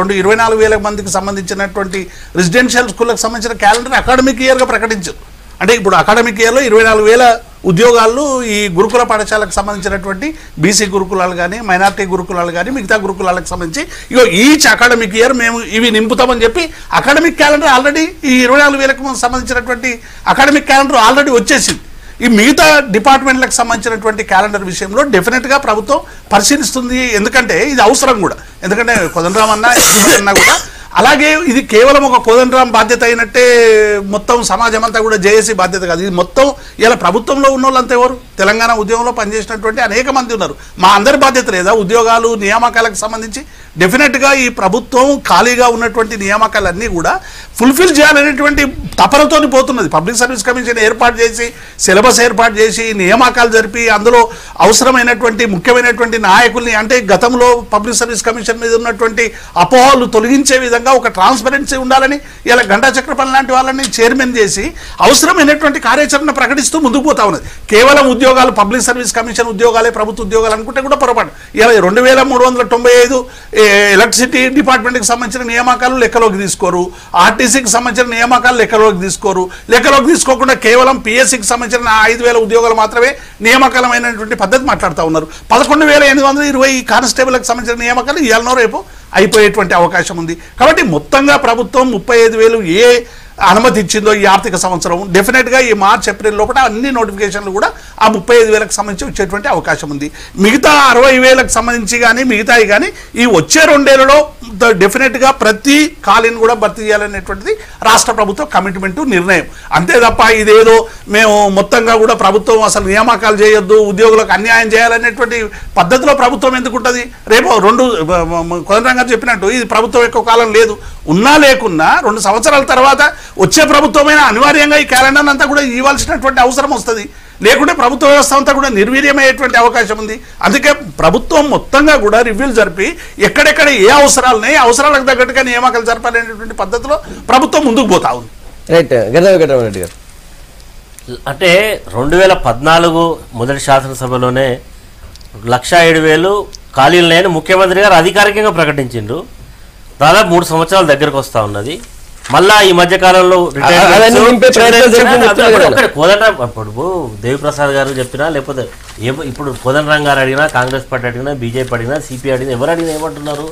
24,000 మందికి సంబంధించినటువంటి రెసిడెన్షియల్ స్కూళ్ళకి సంబంధించిన క్యాలెండర్ అకాడమిక్ ఇయర్గా ప్రకటించారు. అంటే ఇప్పుడు అకాడమిక్ ఇయర్లో 24,000 ఉద్యోగాలు ఈ గురుకుల పాఠశాలకు సంబంధించినటువంటి బీసీ గురుకులాలు కానీ, మైనార్టీ గురుకులాలు కానీ, మిగతా గురుకులాలకు సంబంధించి ఇగో ఈచ్ అకాడమిక్ ఇయర్ మేము ఇవి నింపుతామని చెప్పి అకాడమిక్ క్యాలెండర్ ఆల్రెడీ ఈ 24,000కు సంబంధించినటువంటి అకాడమిక్ క్యాలెండర్ ఆల్రెడీ వచ్చేసింది. ఈ మిగతా డిపార్ట్మెంట్లకు సంబంధించినటువంటి క్యాలెండర్ విషయంలో డెఫినెట్గా ప్రభుత్వం పరిశీలిస్తుంది. ఎందుకంటే ఇది అవసరం కూడా, ఎందుకంటే కోదండరామ్ అన్నా కూడా అలాగే ఇది కేవలం ఒక కోదండరామ్ బాధ్యత అయినట్టే మొత్తం సమాజం అంతా కూడా జేఏసీ బాధ్యత కాదు. ఇది మొత్తం ఇలా ప్రభుత్వంలో ఉన్న వాళ్ళంతా ఎవరు? తెలంగాణ ఉద్యమంలో పనిచేసినటువంటి అనేక మంది ఉన్నారు. మా అందరి బాధ్యత లేదా? ఉద్యోగాలు నియామకాలకు సంబంధించి డెఫినెట్గా ఈ ప్రభుత్వం ఖాళీగా ఉన్నటువంటి నియామకాలన్నీ కూడా ఫుల్ఫిల్ చేయాలనేటువంటి తపనతో పోతున్నది. పబ్లిక్ సర్వీస్ కమిషన్ ఏర్పాటు చేసి, సిలబస్ ఏర్పాటు చేసి, నియామకాలు జరిపి, అందులో అవసరమైనటువంటి ముఖ్యమైనటువంటి నాయకుల్ని, అంటే గతంలో పబ్లిక్ సర్వీస్ కమిషన్ మీద ఉన్నటువంటి అపోహలు తొలగించే విధంగా ఒక ట్రాన్స్పరెన్సీ ఉండాలని ఇలా గంటా చక్రపాణి లాంటి వాళ్ళని చైర్మన్ చేసి అవసరమైనటువంటి కార్యాచరణ ప్రకటిస్తూ ముందుకు పోతా ఉన్నది. కేవలం ఉద్యోగాలు, పబ్లిక్ సర్వీస్ కమిషన్ ఉద్యోగాలే ప్రభుత్వ ఉద్యోగాలు అనుకుంటే కూడా పొరపాటు. ఇలా 2,395 ఎలక్ట్రిసిటీ డిపార్ట్మెంట్కి సంబంధించిన నియామకాలు లెక్కలోకి తీసుకోరు, ఆర్టీసీకి సంబంధించిన నియామకాలు లెక్కలోకి తీసుకోరు. లెక్కలోకి తీసుకోకుండా కేవలం పిఎస్సికి సంబంధించిన 5,000 ఉద్యోగాలు మాత్రమే నియామకాలమైనటువంటి పద్ధతి మాట్లాడుతూ ఉన్నారు. 11,820 కానిస్టేబుల్కి సంబంధించిన నియామకాలు ఇవాళ రేపు అయిపోయేటువంటి అవకాశం ఉంది. కాబట్టి మొత్తంగా ప్రభుత్వం 35,000 ఏ అనుమతి ఇచ్చిందో ఈ ఆర్థిక సంవత్సరం డెఫినెట్గా ఈ మార్చ్ ఏప్రిల్ లోపల అన్ని నోటిఫికేషన్లు కూడా ఆ 35,000కి సంబంధించి వచ్చేటువంటి అవకాశం ఉంది. మిగతా 60,000కి సంబంధించి కానీ మిగతాయి కానీ ఈ వచ్చే 2 ఏళ్లలో డెఫినెట్గా ప్రతి ఖాళీని కూడా భర్తీ చేయాలనేటువంటిది రాష్ట్ర ప్రభుత్వం కమిట్మెంట్, నిర్ణయం. అంతే తప్ప ఇదేదో మేము మొత్తంగా కూడా ప్రభుత్వం అసలు నియామకాలు చేయొద్దు, ఉద్యోగులకు అన్యాయం చేయాలనేటువంటి పద్ధతిలో ప్రభుత్వం ఎందుకు ఉంటుంది? రేపు కోదండరామ్ చెప్పినట్టు ఇది ప్రభుత్వం ఎక్కువ కాలం లేదు, ఉన్నా లేకున్నా 2 సంవత్సరాల తర్వాత వచ్చే ప్రభుత్వమైన అనివార్యంగా ఈ క్యాలెండర్ అంతా కూడా ఇవ్వాల్సినటువంటి అవసరం వస్తుంది. లేకుంటే ప్రభుత్వ వ్యవస్థ అంతా కూడా నిర్వీర్యమయ్యేటువంటి అవకాశం ఉంది. అందుకే ప్రభుత్వం మొత్తంగా కూడా రివ్యూలు జరిపి ఎక్కడెక్కడ ఏ అవసరాలున్నాయి, అవసరాలకు తగ్గట్టుగా నియామకాలు జరపాలనేటువంటి పద్ధతిలో ప్రభుత్వం ముందుకు పోతా ఉంది. రైట్ రెడ్డి గారు, అంటే 2014 మొదటి శాసనసభలోనే 1,07,000 ఖాళీలు లేని ముఖ్యమంత్రి గారు అధికారికంగా ప్రకటించిండ్రు. దాదాపు 3 సంవత్సరాల దగ్గరకు వస్తూ ఉన్నది. మళ్ళా ఈ మధ్య కాలంలో కోదండరామ్ ఇప్పుడు దేవిప్రసాద్ గారు చెప్పినా, లేకపోతే ఇప్పుడు కోదండరామ్ గారు అడిగినా, కాంగ్రెస్ పార్టీ అడిగినా, బీజేపీ అడిగినా, సిపిఐ అడిగినా, ఎవరు అడిగినా ఏమంటున్నారు?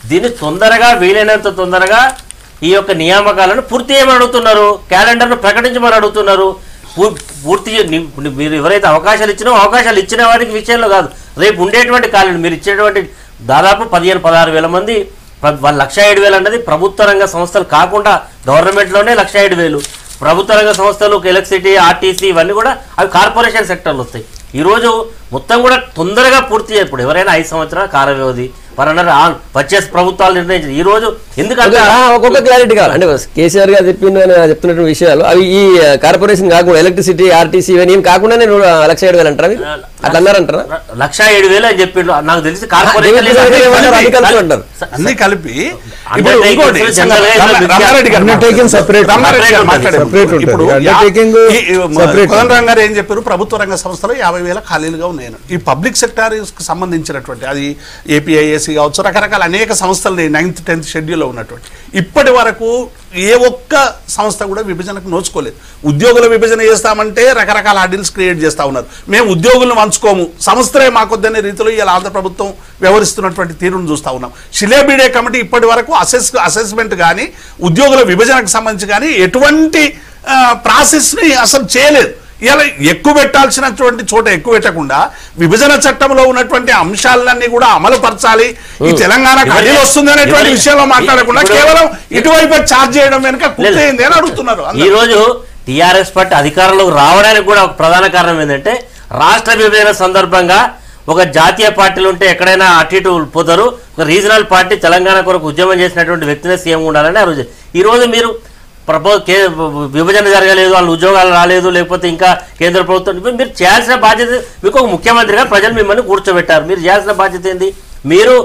దీన్ని తొందరగా వీలైనంత తొందరగా ఈ యొక్క నియామకాలను పూర్తి చేయమని అడుగుతున్నారు, క్యాలెండర్ను ప్రకటించమని అడుగుతున్నారు. పూర్తి మీరు ఎవరైతే అవకాశాలు ఇచ్చిన వారికి విషయంలో కాదు, రేపు ఉండేటువంటి ఖాళీలు మీరు ఇచ్చేటువంటి దాదాపు 15-16 మంది 1,07,000 అన్నది ప్రభుత్వ రంగ సంస్థలు కాకుండా గవర్నమెంట్లోనే 1,07,000. ప్రభుత్వ రంగ సంస్థలు ఎలక్ట్రిసిటీ, ఆర్టీసీ ఇవన్నీ కూడా అవి కార్పొరేషన్ సెక్టర్లు వస్తాయి. ఈరోజు మొత్తం కూడా తొందరగా పూర్తి ఇప్పుడు ఎవరైనా 5 సంవత్సరాల కాల వ్యవధి పరన్నారు వచ్చే ప్రభుత్వాలు నిర్ణయించారు. ఈ రోజు ఎందుకంటే ఒక్కొక్క క్లారిటీ కావాలి అంటే కేసీఆర్ గారు చెప్తున్న విషయాలు అవి ఈ కార్పొరేషన్ కాకుండా ఎలక్ట్రిసిటీ, ఆర్టీసీ ఇవన్నీ ఏం కాకుండా 1,07,000 అంటారా అట్లా అన్నారంటారా? 1,07,000 అని చెప్పిండు. నాకు తెలిసి అన్ని కలిపి కోదండరామ్ గారు ఏం చెప్పారు, ప్రభుత్వ రంగ సంస్థలు 50,000 ఖాళీలుగా ఉన్నాయి. ఈ పబ్లిక్ సెక్టర్ సంబంధించినటువంటి అది ఏపీఐఏసీ కావచ్చు, రకరకాల అనేక సంస్థలు 9th 10th షెడ్యూల్లో ఉన్నటువంటి ఇప్పటి వరకు ఏ ఒక్క సంస్థ కూడా విభజనకు నోచుకోలేదు. ఉద్యోగుల విభజన చేస్తామంటే రకరకాల ఆర్డినెన్స్ క్రియేట్ చేస్తూ ఉన్నారు. మేము ఉద్యోగులను వంచుకోము, సంస్థలే మాకొద్దనే రీతిలో ఇలా ఆంధ్ర ప్రభుత్వం వ్యవహరిస్తున్నటువంటి తీరును చూస్తూ ఉన్నాం. షిలేబీడే కమిటీ ఇప్పటి వరకు అసెస్మెంట్ కానీ ఉద్యోగుల విభజనకు సంబంధించి కానీ ఎటువంటి ప్రాసెస్ని అసలు చేయలేదు. ఇలా ఎక్కువ పెట్టాల్సినటువంటి చోట ఎక్కువ పెట్టకుండా విభజన చట్టంలో ఉన్నటువంటి అంశాలన్నీ కూడా అమలు పరచాలి. ఈ తెలంగాణకు అడ్డీ వస్తుంది అనేటువంటి విషయంలో మాట్లాడకుండా కేవలం ఇటువైపు ఛార్జ్ చేయడం వెనుక కుట్రేంది అని అడుగుతున్నారు. ఈ రోజు టీఆర్ఎస్ పార్టీ అధికారంలోకి రావడానికి కూడా ఒక ప్రధాన కారణం ఏంటంటే రాష్ట్ర విభజన సందర్భంగా ఒక జాతీయ పార్టీలు ఉంటే ఎక్కడైనా అటు ఇటు పోతారు, ఒక రీజనల్ పార్టీ తెలంగాణ కొరకు ఉద్యమం చేసినటువంటి వ్యక్తినే సీఎం ఉండాలని ఆ రోజు. ఈ రోజు మీరు విభజన జరగలేదు, వాళ్ళు ఉద్యోగాలు రాలేదు, లేకపోతే ఇంకా కేంద్ర ప్రభుత్వం మీరు చేయాల్సిన బాధ్యత మీకు ఒక ముఖ్యమంత్రిగా ప్రజలు మిమ్మల్ని కూర్చోబెట్టారు. మీరు చేయాల్సిన బాధ్యత ఏంది? మీరు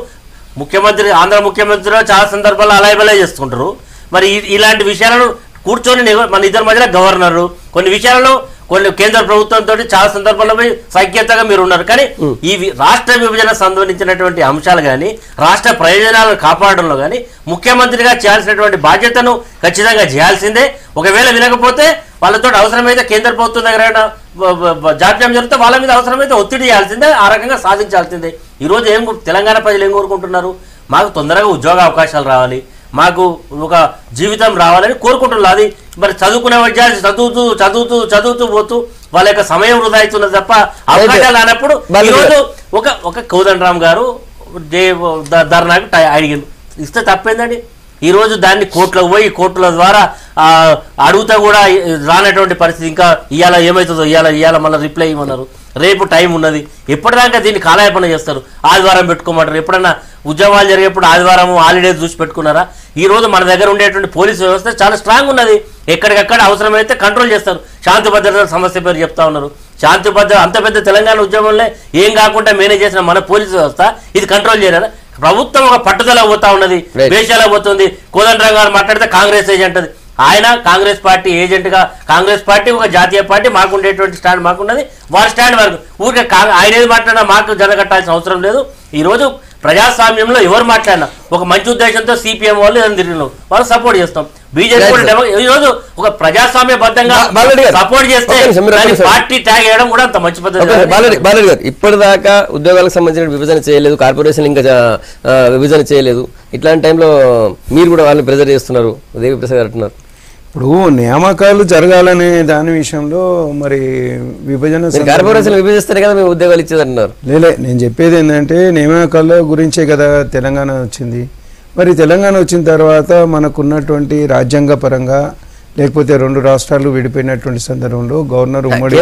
ముఖ్యమంత్రి ఆంధ్ర ముఖ్యమంత్రిలో చాలా సందర్భాల్లో అలాయబలే చేసుకుంటారు. మరి ఇలాంటి విషయాలను కూర్చొని మన ఇద్దరి మధ్యలో గవర్నరు కొన్ని విషయాలలో కొన్ని కేంద్ర ప్రభుత్వంతో చాలా సందర్భాల్లో సఖ్యతగా మీరు ఉన్నారు. కానీ ఈ రాష్ట్ర విభజన సంబంధించినటువంటి అంశాలు కానీ రాష్ట్ర ప్రయోజనాలను కాపాడడంలో కానీ ముఖ్యమంత్రిగా చేయాల్సినటువంటి బాధ్యతను ఖచ్చితంగా చేయాల్సిందే. ఒకవేళ వినకపోతే వాళ్ళతో అవసరమైతే కేంద్ర ప్రభుత్వం దగ్గర జాప్యం జరిగితే వాళ్ళ మీద అవసరమైతే ఒత్తిడి చేయాల్సిందే, ఆ రకంగా సాధించాల్సిందే. ఈరోజు తెలంగాణ ప్రజలు ఏం కోరుకుంటున్నారు? మాకు తొందరగా ఉద్యోగ అవకాశాలు రావాలి, మాకు ఒక జీవితం రావాలని కోరుకుంటున్నారు. అది మరి చదువుకునే విద్యార్థి చదువుతూ పోతూ వాళ్ళ యొక్క సమయం వృధా అవుతున్నది తప్ప అవకాశాలు రానప్పుడు ఈరోజు ఒక కోదండరామ్ గారు ధర్నాకు అడిగింది, ఇస్తే తప్పేందండి? ఈరోజు దాన్ని కోర్టుల ద్వారా అడుగుతా కూడా రానటువంటి పరిస్థితి. ఇంకా ఇవాళ ఏమవుతుందో ఇవాళ మళ్ళీ రిప్లై ఇవ్వమన్నారు, రేపు టైం ఉన్నది. ఎప్పటిదాకా దీన్ని కాలయాపన చేస్తారు? ఆదివారం పెట్టుకోమంటారు. ఎప్పుడన్నా ఉద్యమాలు జరిగేప్పుడు ఆదివారం హాలిడేస్ చూసి పెట్టుకున్నారా? ఈ రోజు మన దగ్గర ఉండేటువంటి పోలీసు వ్యవస్థ చాలా స్ట్రాంగ్ ఉన్నది. ఎక్కడికక్కడ అవసరమైతే కంట్రోల్ చేస్తారు. శాంతి భద్రతల సమస్య పేరు చెప్తా ఉన్నారు. శాంతి భద్రత అంత పెద్ద తెలంగాణ ఉద్యమంలో ఏం కాకుండా మేనేజ్ చేసిన మన పోలీసు వ్యవస్థ ఇది కంట్రోల్ చేయలేదా? ప్రభుత్వం ఒక పట్టుదల పోతా ఉన్నది, దేశాలకు పోతుంది. కోదండరామ్ గారు మాట్లాడితే కాంగ్రెస్ ఏజెంట్ అది. ఆయన కాంగ్రెస్ పార్టీ ఏజెంట్గా, కాంగ్రెస్ పార్టీ ఒక జాతీయ పార్టీ, మాకుండేటువంటి స్టాండ్ మాకున్నది, వారి స్టాండ్ వరకు ఊరికే ఆయన ఏది మాట్లాడినా మాకు జరగట్టాల్సిన అవసరం లేదు. ఈరోజు ప్రజాస్వామ్యంలో ఎవరు మాట్లాడినా ఒక మంచి ఉద్దేశంతో సిపిఎం వాళ్ళు ఏదైనా తిరిగిన వాళ్ళు సపోర్ట్ చేస్తాం. బీజేపీ కూడా ఈరోజు ఒక ప్రజాస్వామ్యబద్ధంగా సపోర్ట్ చేస్తే పార్టీ ట్యాగ్ చేయడం కూడా అంత మంచి పద్ధతి. బాలరెడ్డి గారు ఇప్పటిదాకా ఉద్యోగాలకు సంబంధించిన విభజన చేయలేదు, కార్పొరేషన్ ఇంకా విభజన చేయలేదు. ఇట్లాంటి టైంలో మీరు కూడా వాళ్ళని ప్రెజర్ చేస్తున్నారు, దేవి ప్రసాద్ గారు అంటున్నారు. ఇప్పుడు నియామకాలు జరగాలనే దాని విషయంలో మరి విభజన కార్పొరేషన్ విభజిస్తారు కదా మేము ఉద్యోగాలు ఇచ్చేది అంటున్నారు. నేను చెప్పేది ఏంటంటే నియామకాల గురించే కదా తెలంగాణ వచ్చింది. మరి తెలంగాణ వచ్చిన తర్వాత మనకున్నటువంటి రాజ్యాంగ పరంగా లేకపోతే 2 రాష్ట్రాలు విడిపోయినటువంటి సందర్భంలో గవర్నర్ ఉమ్మడి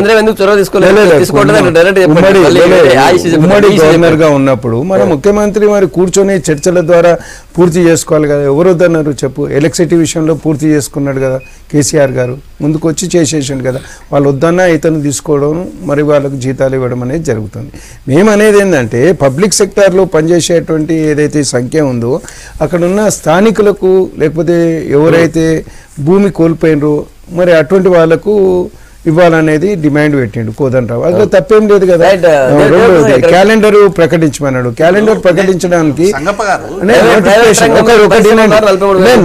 గవర్నర్ గా ఉన్నప్పుడు మన ముఖ్యమంత్రి మరి కూర్చొని చర్చల ద్వారా పూర్తి చేసుకోవాలి కదా. ఎవరొద్దన్నారు చెప్పు? ఎలక్ట్రిసిటీ విషయంలో పూర్తి చేసుకున్నాడు కదా కేసీఆర్ గారు, ముందుకు వచ్చి చేసేసాడు కదా. వాళ్ళు వద్దన్నా ఇతను తీసుకోవడం, మరి వాళ్ళకు జీతాలు ఇవ్వడం అనేది జరుగుతుంది. మేమనేది ఏంటంటే పబ్లిక్ సెక్టార్లో పనిచేసేటువంటి ఏదైతే సంఖ్య ఉందో అక్కడున్న స్థానికులకు లేకపోతే ఎవరైతే భూమి కోల్పోయినరు మరి అటువంటి వాళ్లకు ఇవ్వాలనేది డిమాండ్ పెట్టిండు కోదండరావు. అందులో తప్పేం లేదు కదా. Right, రెండోది క్యాలెండర్ ప్రకటించమన్నాడు. క్యాలెండర్ ప్రకటించడానికి సంగప్ప గారు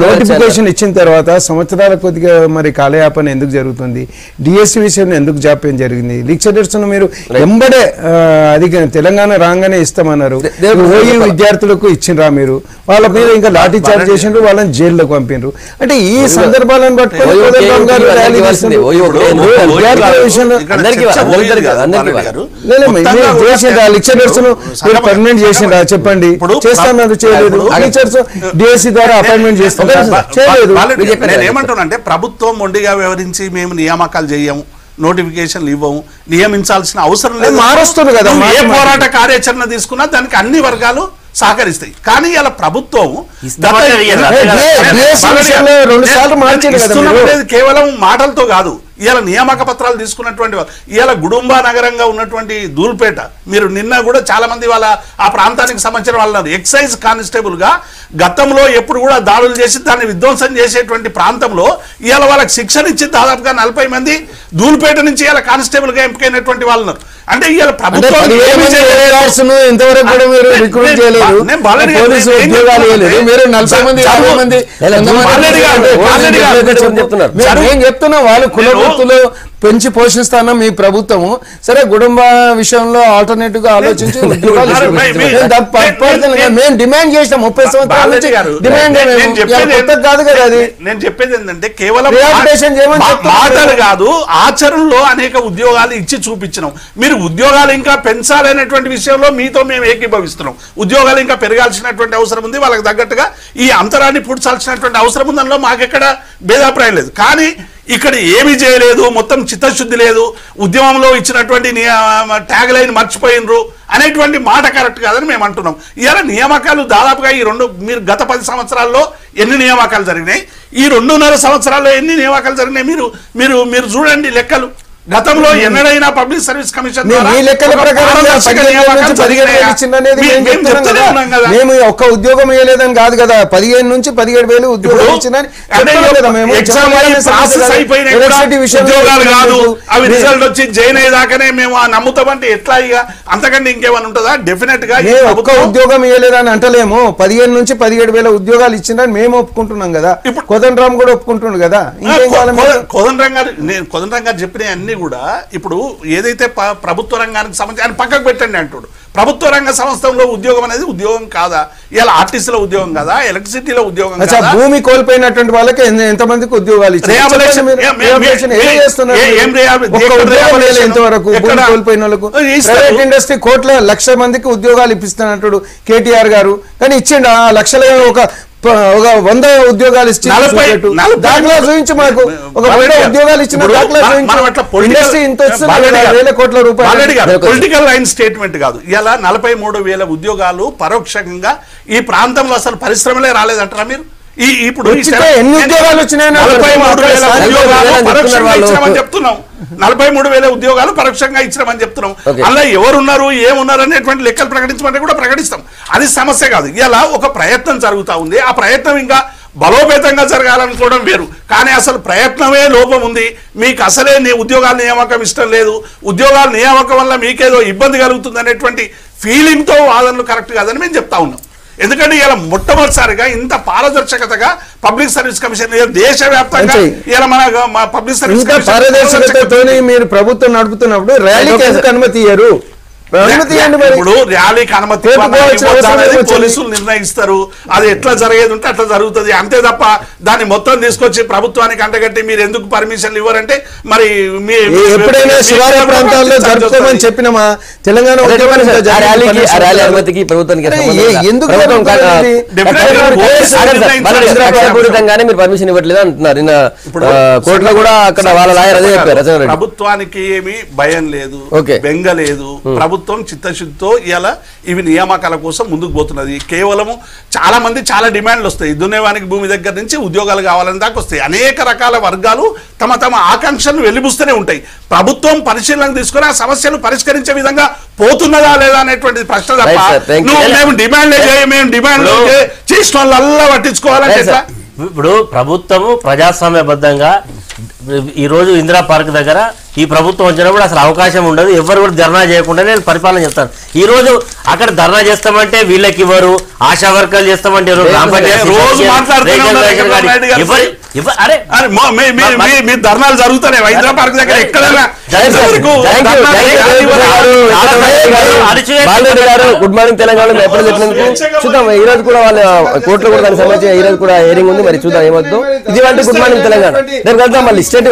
నోటిఫికేషన్ ఇచ్చిన తర్వాత సంవత్సరాల కొద్దిగా మరి కాలయాపన ఎందుకు జరుగుతుంది, డిఎస్సి విషయంలో ఎందుకు జాప్యం జరిగింది, లెక్చరర్స్ మీరు ఎంబడే అది తెలంగాణ రాగానే ఇస్తామన్నారు. ఓయూ విద్యార్థులకు ఇచ్చిండ్రా మీరు, వాళ్ళ మీద ఇంకా లాఠీ చార్జ్ చేసిండ్రు, వాళ్ళని జైల్లోకి పంపిండ్రు. అంటే ఈ సందర్భాలను పట్టుకొని లెక్చరర్స్ పర్మనెంట్ చేసిండ్రా చెప్పండి. చేస్తామన్నారు, చేయలేదు. టీచర్స్ డిఎస్సి ద్వారా అపాయింట్మెంట్ చేస్తున్నారు, చేయలేదు. నేను ఏమంటున్నానంటే ప్రభుత్వం మొండిగా వ్యవహరించి మేము నియామకాలు చేయము, నోటిఫికేషన్లు ఇవ్వము, నియమించాల్సిన అవసరం లేదు, మారుస్తుంది కదా. ఏ పోరాట కార్యాచరణ తీసుకున్నా దానికి అన్ని వర్గాలు సహకరిస్తాయి. కానీ ఇలా ప్రభుత్వం కేవలం మాటలతో కాదు, ఇవాళ నియామక పత్రాలు తీసుకున్నటువంటి ఇవాళ గుడుంబా నగరంగా ఉన్నటువంటి ధూల్పేట, మీరు నిన్న కూడా చాలా మంది వాళ్ళ ఆ ప్రాంతానికి సంబంధించిన వాళ్ళు ఎక్సైజ్ కానిస్టేబుల్ గా గతంలో ఎప్పుడు కూడా దాడులు చేసి దాన్ని విధ్వంసం చేసేటువంటి ప్రాంతంలో ఇవాళ వాళ్ళకి శిక్షణ ఇచ్చి దాదాపుగా 40 మంది ధూల్పేట నుంచి ఇలా కానిస్టేబుల్ గా ఎంపికైనటువంటి వాళ్ళు ఉన్నారు. అంటే ఇవాళ ప్రభుత్వం ఇంతవరకు కూడా మీరు రిక్రూట్ చేయలేదు, పోలీసు ఉద్యోగాలు ఇవ్వలేదు, మీరు 40 మంది 50 మంది చెప్తున్నా వాళ్ళు కులవృత్తులు పెంచి పోషిస్తాను మీ ప్రభుత్వము. సరే కుటుంబ విషయంలో ఆల్టర్నేటివ్ గా ఆలోచించి ఉద్యోగాలు మేము డిమాండ్ చేసినాం 30 సంవత్సరాల నుంచి డిమాండ్ కాదు కదా. అది నేను చెప్పేది ఏంటంటే కేవలం మాటలు కాదు, ఆచరణలో అనేక ఉద్యోగాలు ఇచ్చి చూపించినాం. మీరు ఉద్యోగాలు ఇంకా పెంచాలనేటువంటి విషయంలో మీతో మేము ఏకీభవిస్తున్నాం. ఉద్యోగాలు ఇంకా పెరగాల్సినటువంటి అవసరం ఉంది, వాళ్ళకి తగ్గట్టుగా ఈ అంతరాన్ని పూడ్చాల్సినటువంటి అవసరం ఉంది, అందులో మాకెక్కడ భేదాభిప్రాయం లేదు. కానీ ఇక్కడ ఏమీ చేయలేదు, మొత్తం చిత్తశుద్ధి లేదు, ఉద్యమంలో ఇచ్చినటువంటి ట్యాగ్ లైన్ మర్చిపోయినరు అనేటువంటి మాట కరెక్ట్ కాదని మేము అంటున్నాం. ఇవాళ నియామకాలు దాదాపుగా ఈ మీరు గత 10 సంవత్సరాల్లో ఎన్ని నియామకాలు జరిగినాయి, ఈ 2.5 సంవత్సరాల్లో ఎన్ని నియామకాలు జరిగినాయి మీరు చూడండి లెక్కలు. గతంలో ఎన్నడైనా పబ్లిక్ సర్వీస్ కమిషన్ మేము ఒక్క ఉద్యోగం వేయలేదని కాదు కదా, 15 నుంచి 17,000 ఉద్యోగాలు ఇచ్చిందని వచ్చి జైన్ అయ్యేదాకానే మేము నమ్ముతామంటే ఎట్లా ఇక అంతకంటే ఇంకేమైనా ఉంటుందా? డెఫినెట్ గా ఒక్క ఉద్యోగం వేయలేదని అంటలేము, 15 నుంచి 17,000 ఉద్యోగాలు ఇచ్చిందని మేము ఒప్పుకుంటున్నాం కదా. ఇప్పుడు కోదండరామ్ కూడా ఒప్పుకుంటున్నాడు కదా. కోదండరామ్ గారు చెప్పిన అన్ని కూడా ఇప్పుడు ఏదైతే ప్రభుత్వ రంగానికి సంబంధించి ఆయన పక్కకు పెట్టండి అంటాడు. ప్రభుత్వ రంగ సంస్థలో ఉద్యోగం అనేది ఉద్యోగం కాదా? ఇలా ఆర్టీసీలో ఉద్యోగం కాదా? ఎలక్ట్రిసిటీలో ఉద్యోగం కాదా? భూమి కోల్పోయినటువంటి వాళ్ళకి ఎంతమందికి ఉద్యోగాలు ఇంతవరకు కోల్పోయిన వాళ్ళకు ప్రైవేట్ ఇండస్ట్రీ కోట్ల 1,00,000 మందికి ఉద్యోగాలు ఇప్పిస్తున్నట్టు కేటీఆర్ గారు. కానీ ఇచ్చిండు ఆ 1,00,000 ఒక 100 ఉద్యోగాలు ఇచ్చి దాంట్లో చూపించి మాకు ఒక 100 ఉద్యోగాలు ఇచ్చిన దాంట్లో ఇండస్ట్రీ ఇంత 1,000 కోట్ల రూపాయలు. పొలిటికల్ లైన్ స్టేట్మెంట్ కాదు. ఇలా 43,000 ఉద్యోగాలు పరోక్షంగా ఈ ప్రాంతంలో అసలు పరిశ్రమలే రాలేదంటారా మీరు? ఇప్పుడు ఎన్ని ఉద్యోగాలు వచ్చినాయి? 43,000 ఉద్యోగాలు పరోక్షంగా ఇచ్చినామని చెప్తున్నాం. అలా ఎవరున్నారు ఏమున్నారు అనేటువంటి లెక్కలు ప్రకటించమంటే కూడా ప్రకటిస్తాం, అది సమస్య కాదు. ఇలా ఒక ప్రయత్నం జరుగుతూ ఉంది, ఆ ప్రయత్నం ఇంకా బలోపేతంగా జరగాలనుకోవడం వేరు. కానీ అసలు ప్రయత్నమే లోపం ఉంది. మీకు అసలే ఉద్యోగాల నియామకం ఇష్టం లేదు, ఉద్యోగాల నియామకం వల్ల మీకేదో ఇబ్బంది కలుగుతుంది అనేటువంటి ఫీలింగ్తో వాదనలు కరెక్ట్ కాదని మేము చెప్తా ఉన్నాం. ఎందుకంటే ఇలా మొట్టమొదటిసారిగా ఇంత పారదర్శకతగా పబ్లిక్ సర్వీస్ కమిషన్ దేశవ్యాప్తంగా ఇలా మన పబ్లిక్ సర్వీస్ పారదర్శకతతో మీరు ప్రభుత్వం నడుపుతున్నప్పుడు ర్యాలీకి ఎందుకు అనుమతి ఇయ్యరు? ఇప్పుడు ర్యాలీకి అనుమతి పోలీసులు నిర్ణయిస్తారు, అది ఎట్లా జరిగేది ఉంటే అట్లా జరుగుతుంది అంతే తప్ప దాన్ని మొత్తం తీసుకొచ్చి ప్రభుత్వానికి అంటగట్టి మీరు ఎందుకు పర్మిషన్లు ఇవ్వరంటే మరి ఎప్పుడైనా శివారు ప్రాంతాల్లో జరుపుకోమని చెప్పినమా? తెలంగాణ మీరు పర్మిషన్ ఇవ్వట్లేదు అంటున్నారు. కోర్టులో కూడా అక్కడ వాళ్ళ లాయర్ అదే చెప్పారు. ప్రభుత్వానికి ఏమి భయం లేదు, బెంగ లేదు, ప్రభుత్వం చిత్తశుద్ధితో ఇలా ఇవి నియామకాల కోసం ముందుకు పోతున్నది. కేవలము చాలా మంది చాలా డిమాండ్లు వస్తాయి, దున్నేవానికి భూమి దగ్గర నుంచి ఉద్యోగాలు కావాలని దాకా వస్తాయి. అనేక రకాల వర్గాలు తమ ఆకాంక్షలను వెలిబుస్తూనే ఉంటాయి. ప్రభుత్వం పరిశీలన తీసుకుని ఆ సమస్యలు పరిష్కరించే విధంగా పోతున్నదా లేదా అనేటువంటి ప్రశ్న తప్ప మేము డిమాండ్ చేసిన వాళ్ళల్లా పట్టించుకోవాలంటే ఇప్పుడు ప్రభుత్వము ప్రజాస్వామ్యబద్ధంగా ఈరోజు ఇందిరా పార్క్ దగ్గర ఈ ప్రభుత్వం వచ్చినప్పుడు అసలు అవకాశం ఉండదు, ఎవరు కూడా ధర్నా చేయకుండా నేను పరిపాలన చేస్తాను. ఈ రోజు అక్కడ ధర్నా చేస్తామంటే వీళ్ళకి ఇవ్వరు, ఆశా వర్కర్లు చేస్తామంటే మీ ధర్నాలు జరుగుతున్నాయి హైదరాబాద్ పార్క్ దగ్గర ఎక్కడైనా. గుడ్ మార్నింగ్ తెలంగాణ ఎప్పుడు చెప్పినందుకు చూద్దాం. ఈ రోజు కూడా వాళ్ళ కోర్టులో కూడా దానికి సంబంధించి ఈ రోజు కూడా హియరింగ్ ఉంది, మరి చూద్దాం ఏమవుతుందో. ఇది వంటి గుడ్ మార్నింగ్ తెలంగాణ రేపు కలుద్దాం మళ్ళీ. స్టేట్